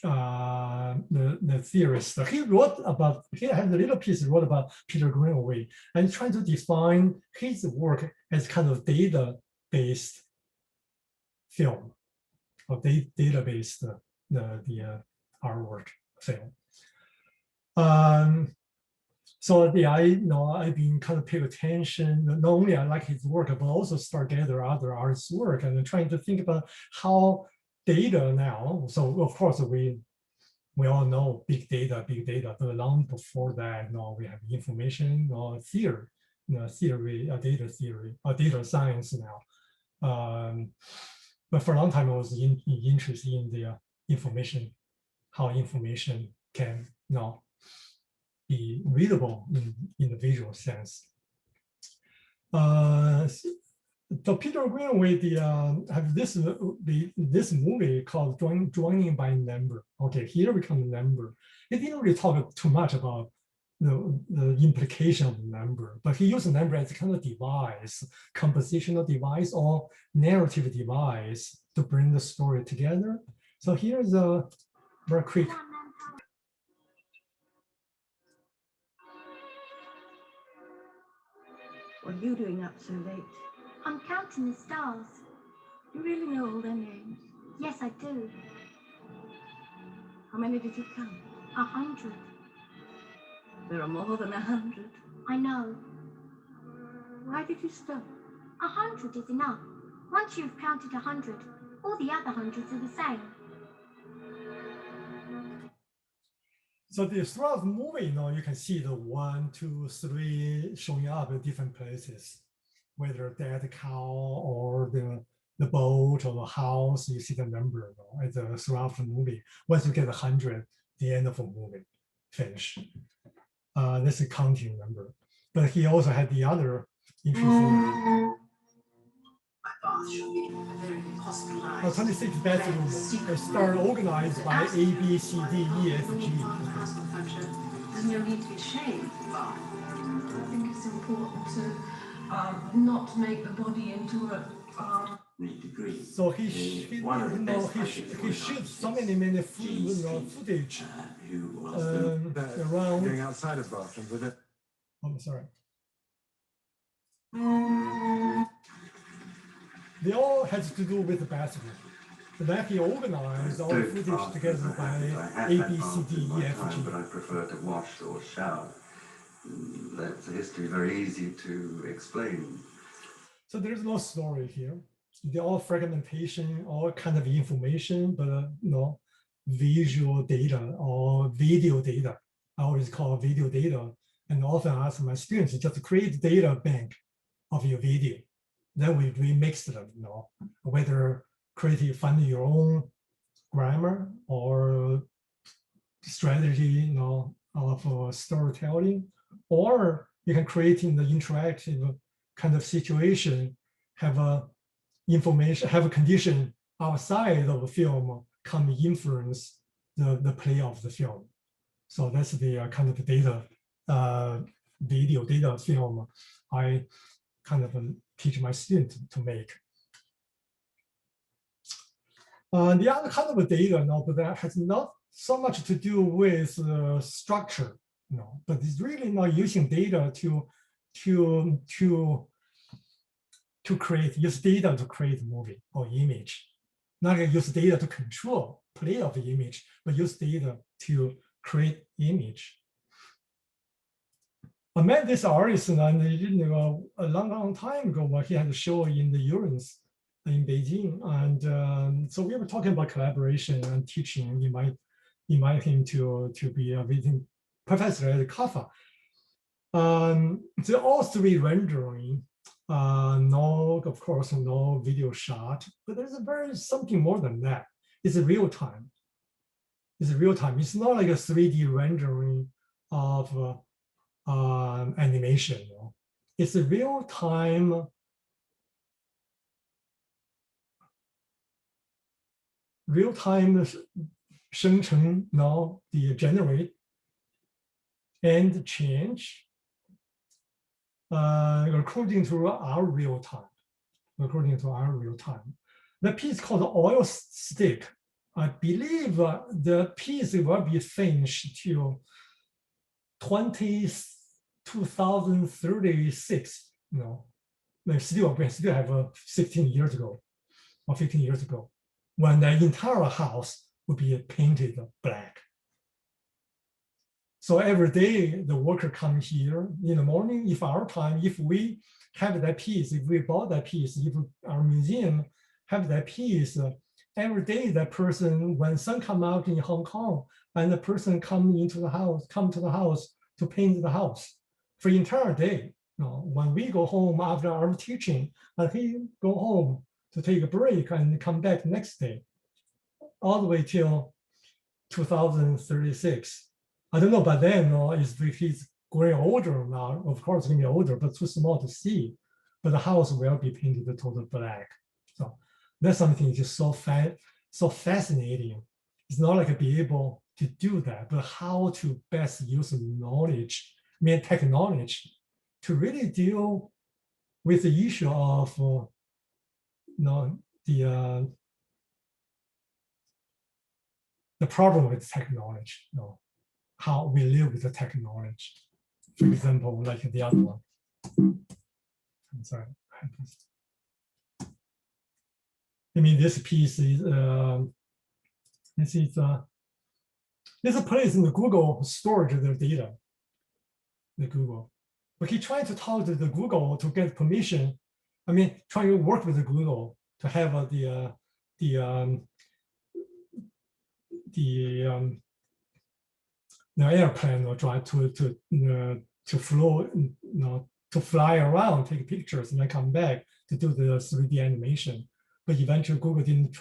Speaker 2: The theorist. He has a little piece wrote about Peter Greenaway and trying to define his work as kind of data-based film or data-based the artwork film. So I've been kind of paying attention. Not only I like his work, but also start gather other artists' work and trying to think about how data now. So of course we all know big data, but long before that, we have information or theory, data theory, or data science now. But for a long time, I was interested in the information, how information can be readable in the visual sense. So Peter Greenaway have this movie called Drawing by Number. Okay, here we come to number. He didn't really talk too much about the implication of the number, but he used the number as a kind of device, compositional device or narrative device to bring the story together. So here's a very quick.
Speaker 7: What are you doing up so late?
Speaker 8: I'm counting the stars.
Speaker 7: You really know all their names?
Speaker 8: Yes, I do.
Speaker 7: How many did you count?
Speaker 8: 100.
Speaker 7: There are more than 100.
Speaker 8: I know.
Speaker 7: Why did you stop?
Speaker 8: 100 is enough. Once you've counted 100, all the other hundreds are the same.
Speaker 2: So throughout the movie, you can see the 1, 2, 3 showing up at different places, whether dead cow or the boat or the house. You see the number throughout the movie. Once you get 100, the end of the movie finish. That's a counting number. But he also had the other interesting. 26 bedrooms are organized by A, B, C, D, E, F, G.
Speaker 9: There's no need to be ashamed, but I think it's important to not make the body into a
Speaker 2: So he shoots so many footage around.
Speaker 6: Going outside of bathroom with it.
Speaker 2: I'm sorry. They all has to do with the bathroom. And then he organized all the footage together by A, B, C, D, E, F, G.
Speaker 10: But I prefer to wash or shower. That's a history very easy to explain.
Speaker 2: So there's no story here. They're all fragmentation, all kind of information, but visual data or video data. I always call it video data, and often ask my students just create data bank of your video. Then we remix them, whether find your own grammar or strategy, of storytelling, or you can create in the interactive kind of situation, have a condition outside of the film come influence the play of the film. So that's the kind of data, video data film I kind of teach my students to make. The other kind of data, but that has not so much to do with structure, but it's really not using data to use data to create a movie or image. Not use data to control play of the image, but use data to create image. I met this artist a long time ago. He had a show in the Urans in Beijing, and so we were talking about collaboration and teaching. Invite him to be a visiting professor at CAFA. So all 3 rendering. Of course, no video shot, but there's something more than that. It's real time. It's real time. It's not like a 3D rendering of animation. It's a real time. Real time 生成 the generate and change. According to our real time, the piece called Oil Stick. I believe the piece will be finished till 2036. We still have 16 years ago or 15 years ago, when the entire house would be painted black. So every day the worker comes here in the morning. If we have that piece, if we bought that piece, if our museum have that piece, every day that person, when sun come out in Hong Kong, and the person come to the house to paint the house for the entire day. When we go home after our teaching, and he go home to take a break and come back next day, all the way till 2036. I don't know, but then if he's growing older now, of course he's going to be older, but too small to see. But the house will be painted total black. So that's something just so fascinating. It's not like be able to do that, but how to best use knowledge, technology, to really deal with the issue of the problem with technology. How we live with the technology. For example, like the other one. I'm sorry. This piece is this is a place in the Google storage their data. The Google, but he tried to talk to the Google to get permission. Trying to work with the Google to have the airplane will try to flow, to fly around, take pictures, and then come back to do the 3D animation. But eventually, Google didn't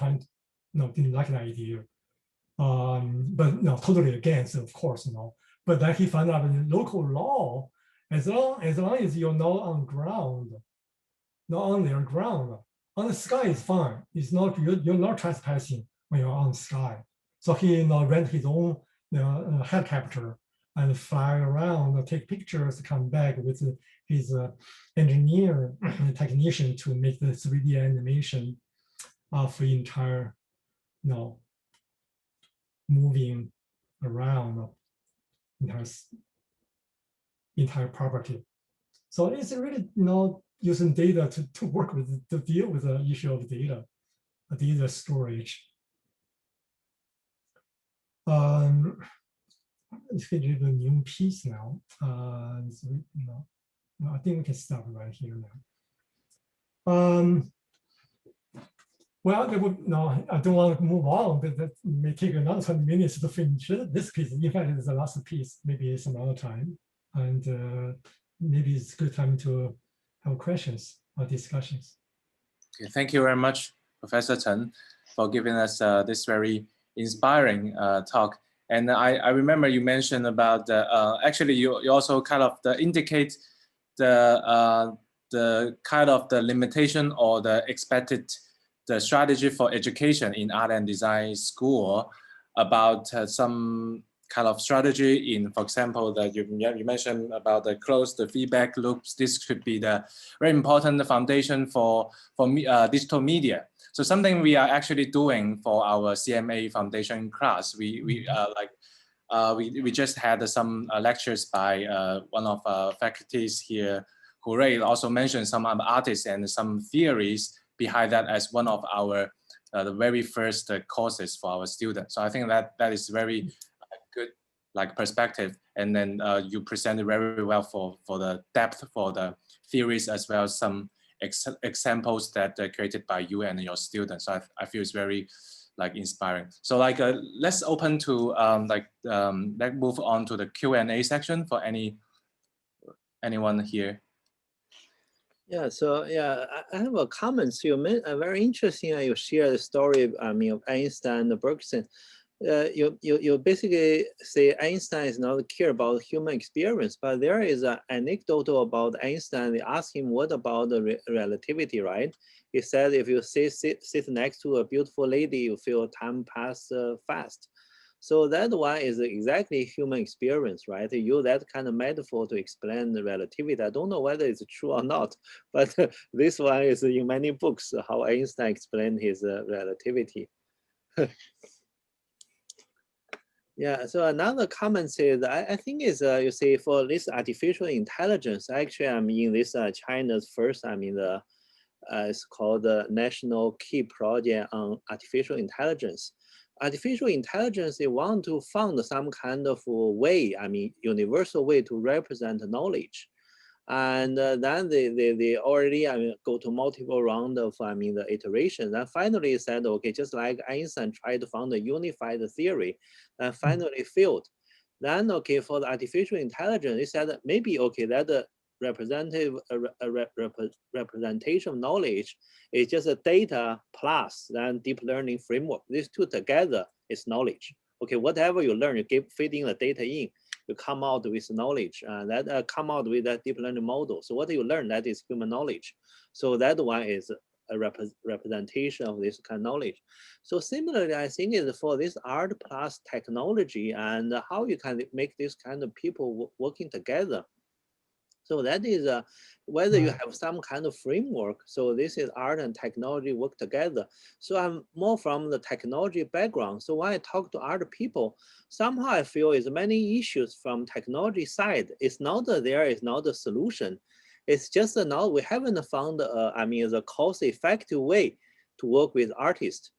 Speaker 2: didn't like the idea. But no, totally against, of course, But then he found out in local law, as long as you're not on ground, not only on ground, on the sky is fine. It's not you're not trespassing when you're on the sky. So he rent his own helicopter and fly around, take pictures, come back with his engineer and technician to make the 3D animation of the entire, moving around entire property. So it's really using data to work with, to deal with the issue of data storage. Let's get rid of the new piece now. I think we can stop right here now. Well, I don't want to move on, but that may take another 20 minutes to finish this piece. In fact, it's the last piece, maybe some other time. And maybe it's a good time to have questions or discussions.
Speaker 1: Okay, thank you very much, Professor Chen, for giving us this very inspiring talk. And I remember you mentioned about actually you also kind of indicate the kind of the limitation or the expected the strategy for education in art and design school about some kind of strategy in, for example, that you mentioned about the closed feedback loops. This could be the very important foundation for digital media. So something we are actually doing for our CMA foundation class. We just had some lectures by one of our faculties here, who also mentioned some artists and some theories behind that as one of our the very first courses for our students. So I think that is very good perspective, and then you presented very well for the depth for the theories as well as some examples that are created by you and your students. So I feel it's very inspiring. So let's open to let's move on to the Q&A section for anyone here.
Speaker 11: Yeah, so yeah, I have a comment. So you very interesting. You share the story, of Einstein and Bergson. You basically say Einstein is not care about human experience, but there is an anecdote about Einstein. They asked him, what about the relativity, right? He said, if you sit next to a beautiful lady, you feel time pass fast. So that one is exactly human experience, right? You use that kind of metaphor to explain the relativity. I don't know whether it's true or not, but this one is in many books, how Einstein explained his relativity. Yeah, so another comment is, I think is, you see, for this artificial intelligence, actually I'm in this China's first, it's called the National Key Project on Artificial Intelligence. Artificial intelligence, they want to find some kind of way, universal way to represent knowledge. And then they already go to multiple rounds of the iterations. And finally said, okay, just like Einstein tried to find a unified theory, and finally failed. Then okay, for the artificial intelligence, they said that maybe okay, that the representation of knowledge is just a data plus then deep learning framework. These two together is knowledge. Okay, whatever you learn, you feed in the data in, you come out with knowledge, that come out with that deep learning model. So what you learn, that is human knowledge. So that one is a representation of this kind of knowledge. So similarly, I think is for this art plus technology and how you can make this kind of people working together. So that is whether you have some kind of framework. So this is art and technology work together. So I'm more from the technology background. So when I talk to other people, somehow I feel is many issues from technology side. It's not that there is not a solution. It's just that now we haven't found, the cost-effective way to work with artists.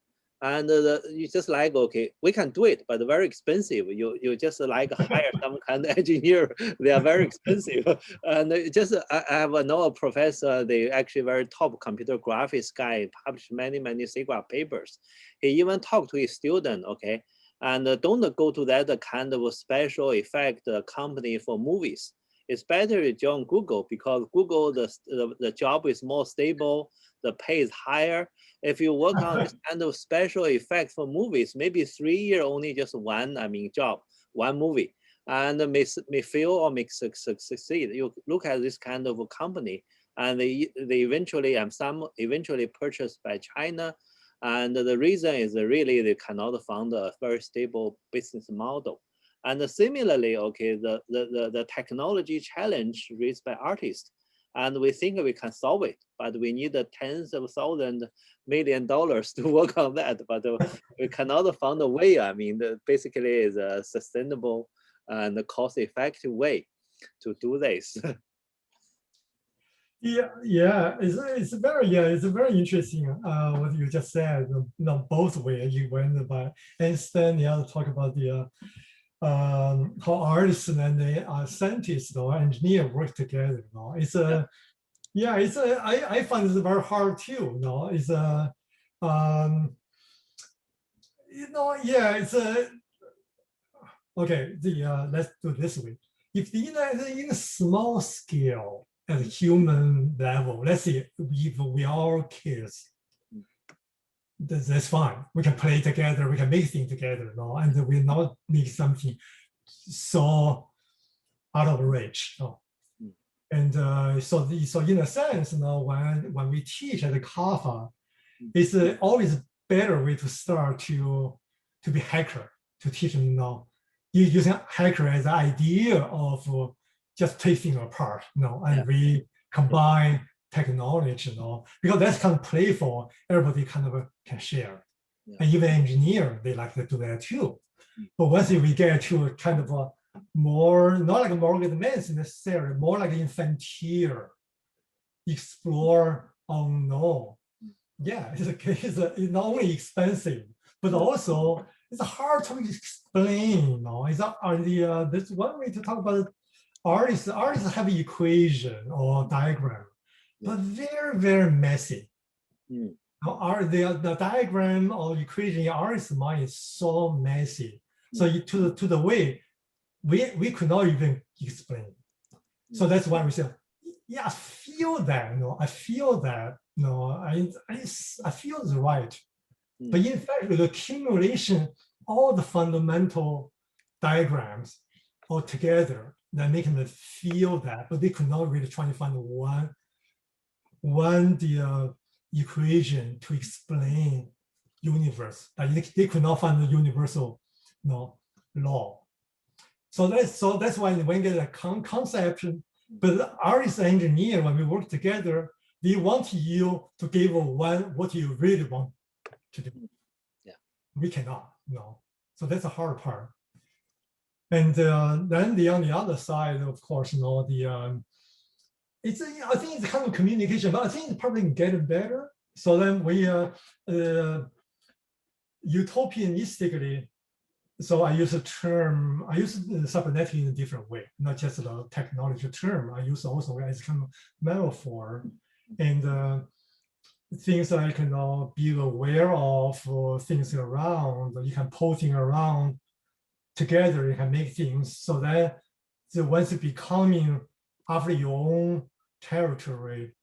Speaker 11: And you just like, okay, we can do it, but very expensive. You just like hire some kind of engineer. They are very expensive. And just I have another professor, they actually very top computer graphics guy, published many SIGGRAPH papers. He even talked to his student, okay, And don't go to that kind of special effect company for movies. It's better you join Google, because Google, the job is more stable, the pay is higher. If you work on this kind of special effect for movies, maybe 3 years only just one, job, one movie, and may fail or may succeed. You look at this kind of a company, and they eventually, some eventually purchased by China. And the reason is really they cannot find a very stable business model. And similarly, okay, the technology challenge raised by artists, and we think we can solve it, but we need tens of $1,000 million to work on that. But we cannot find a way. Basically, is a sustainable and cost-effective way to do this.
Speaker 2: Yeah, it's very interesting what you just said. Both ways you went by Einstein. The other talk about the how artists and the scientists or engineer work together. It's a I find it very hard too. It's a it's a okay. Let's do it this way. If in a small scale, at a human level, let's say if we are kids, that's fine. We can play together, we can make things together, and we not make something so out of reach. And so in a sense, when we teach at the CAFA, it's always better way to start to be hacker, to teach them using hacker as an idea of just taking apart, and we combine technology, because that's kind of playful. Everybody kind of can share, and even engineer, they like to do that too. But once we get to a kind of a more, not like a more advanced necessarily, more like an frontier, explore unknown. Yeah, it's not only expensive, but also it's hard to explain. There's one way to talk about it. Artists have equation or diagram, but very, very messy. The diagram or equation in artist's mind is so messy. So to the way we could not even explain. So that's why we say, yeah, I feel that. I feel that. I feel it's right. But in fact, with the accumulation, all the fundamental diagrams all together, that make them feel that, but they could not really try to find one equation to explain universe. They could not find the universal law. So that's why when you get a conception, but the artist and engineer, when we work together, they want you to give what you really want to do.
Speaker 11: Yeah,
Speaker 2: we cannot. So that's the hard part. And then on the other side, of course, I think it's kind of communication, but I think it's probably getting better. So then we utopianistically, so I use cybernetic in a different way, not just the technology term. I use also as kind of metaphor, and things like be aware of things around. You can pull things around together, you can make things so that once it becoming after your own territory,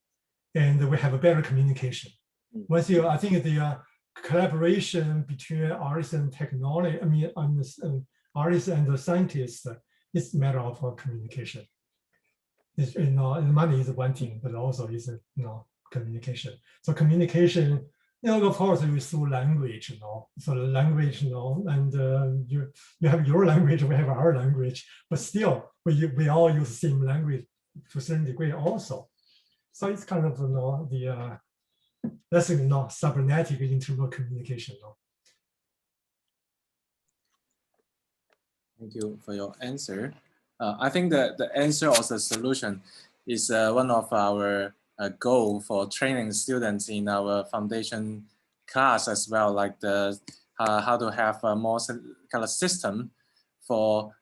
Speaker 2: and we have a better communication. Once I think the collaboration between artists and technology, artists and the scientists, is a matter of communication. Money is one thing, but also is communication. So communication, of course, is through language, So the language, and you have your language, we have our language, but still, we all use the same language to a certain degree also. So it's kind of that's cybernetic in terms of communication.
Speaker 1: Thank you for your answer. I think that the answer or the solution is one of our goal for training students in our foundation class as well, like how to have a more kind of system for,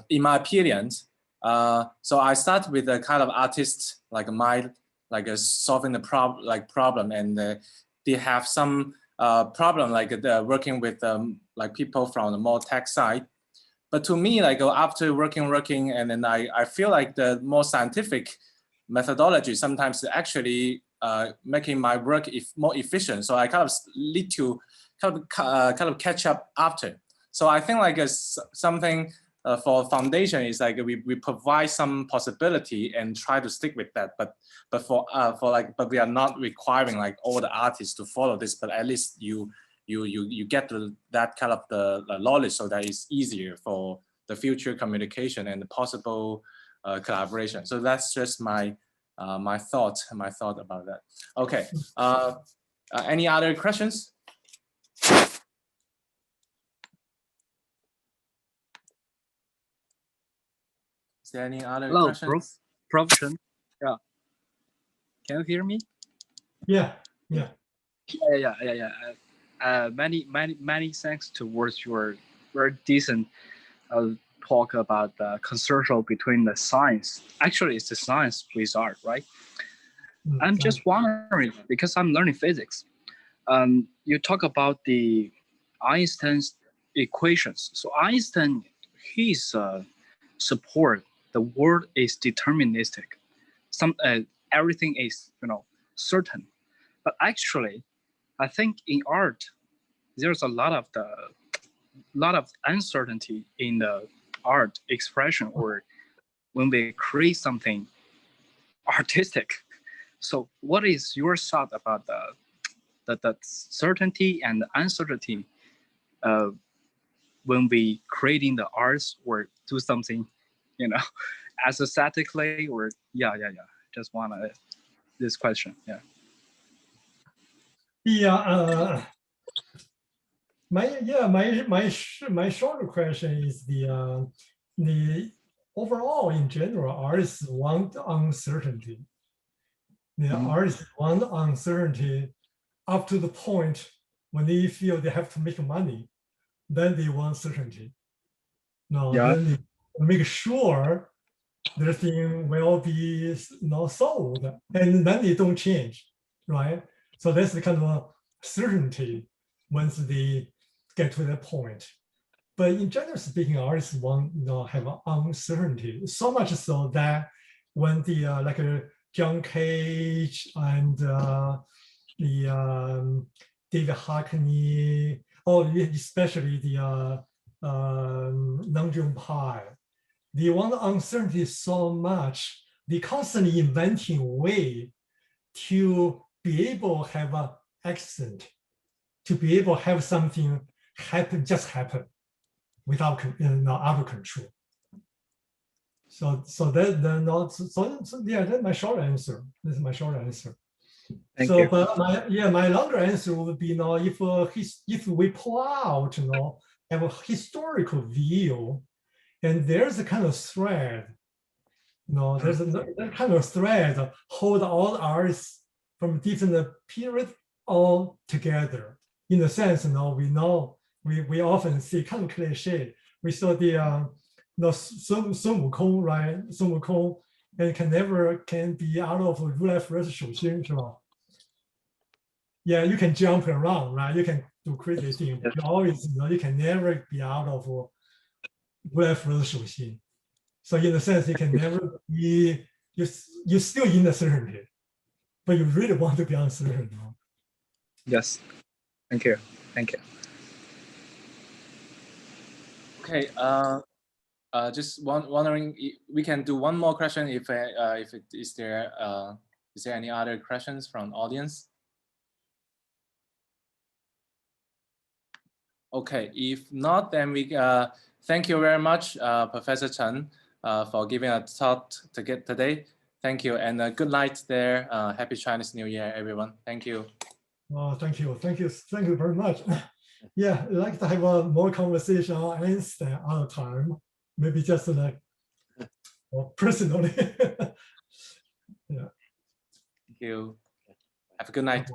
Speaker 1: in my opinion. So I start with a kind of artist like solving the problem, and they have some problem like working with like people from the more tech side. But to me, like after working, and then I feel like the more scientific methodology sometimes actually making my work more efficient. So I kind of need to kind of catch up after. So I think like something for foundation is like we provide some possibility and try to stick with that. But we are not requiring like all the artists to follow this. But at least you get to that kind of the knowledge, so that it's easier for the future communication and the possible collaboration. So that's just my my thought about that. Okay. Any other questions? Is there any other questions?
Speaker 12: Prof Chen. Yeah. Can you hear me?
Speaker 2: Yeah.
Speaker 12: Many thanks towards your very decent talk about the consortium between the science. Actually, it's the science with art, right? I'm just wondering, because I'm learning physics. You talk about the Einstein's equations. So Einstein, his support the world is deterministic. Everything is certain. But actually, I think in art, there's a lot of uncertainty in the art expression, or when we create something artistic. So what is your thought about the certainty and the uncertainty when we creating the arts or do something, as aesthetically, or just want this question.
Speaker 2: My shorter question is the overall in general, artists want uncertainty. The artists want uncertainty up to the point when they feel they have to make money, then they want certainty. Then they make sure their thing will be sold, and then they don't change, right? So that's the kind of certainty once they get to that point. But in general speaking, artists want have uncertainty, so much so that when the like John Cage and the David Hockney, or especially the Namjoon Pai, they want uncertainty so much, they constantly inventing way to be able to have an accident, to be able to have something just happen without out of control. So that's my short answer. This is my short answer.
Speaker 12: Thank you.
Speaker 2: But my longer answer would be if we pull out have a historical view, and there's a kind of thread. There's a kind of thread hold all the artists from different periods all together. In a sense, we often see kind of cliche. We saw the Sun Wukong, right? Sun Wukong, and can be out of 如来佛是手心，是吧? Yeah, you can jump around, right? You can do crazy things. But you always, you can never be out of 如来佛是手心. So in a sense, you can never be. You're still in the certainty, but you really want to be uncertain.
Speaker 12: Yes. Thank you. Thank you.
Speaker 1: Okay. Just wondering, we can do one more question is there any other questions from audience? Okay, if not, then we thank you very much, Professor Chen, for giving a talk today. Thank you, and good night there. Happy Chinese New Year, everyone. Thank you.
Speaker 2: Thank you very much. Yeah, I'd like to have a more conversation on Einstein all the time. Maybe just like personally. Yeah.
Speaker 1: Thank you. Have a good night.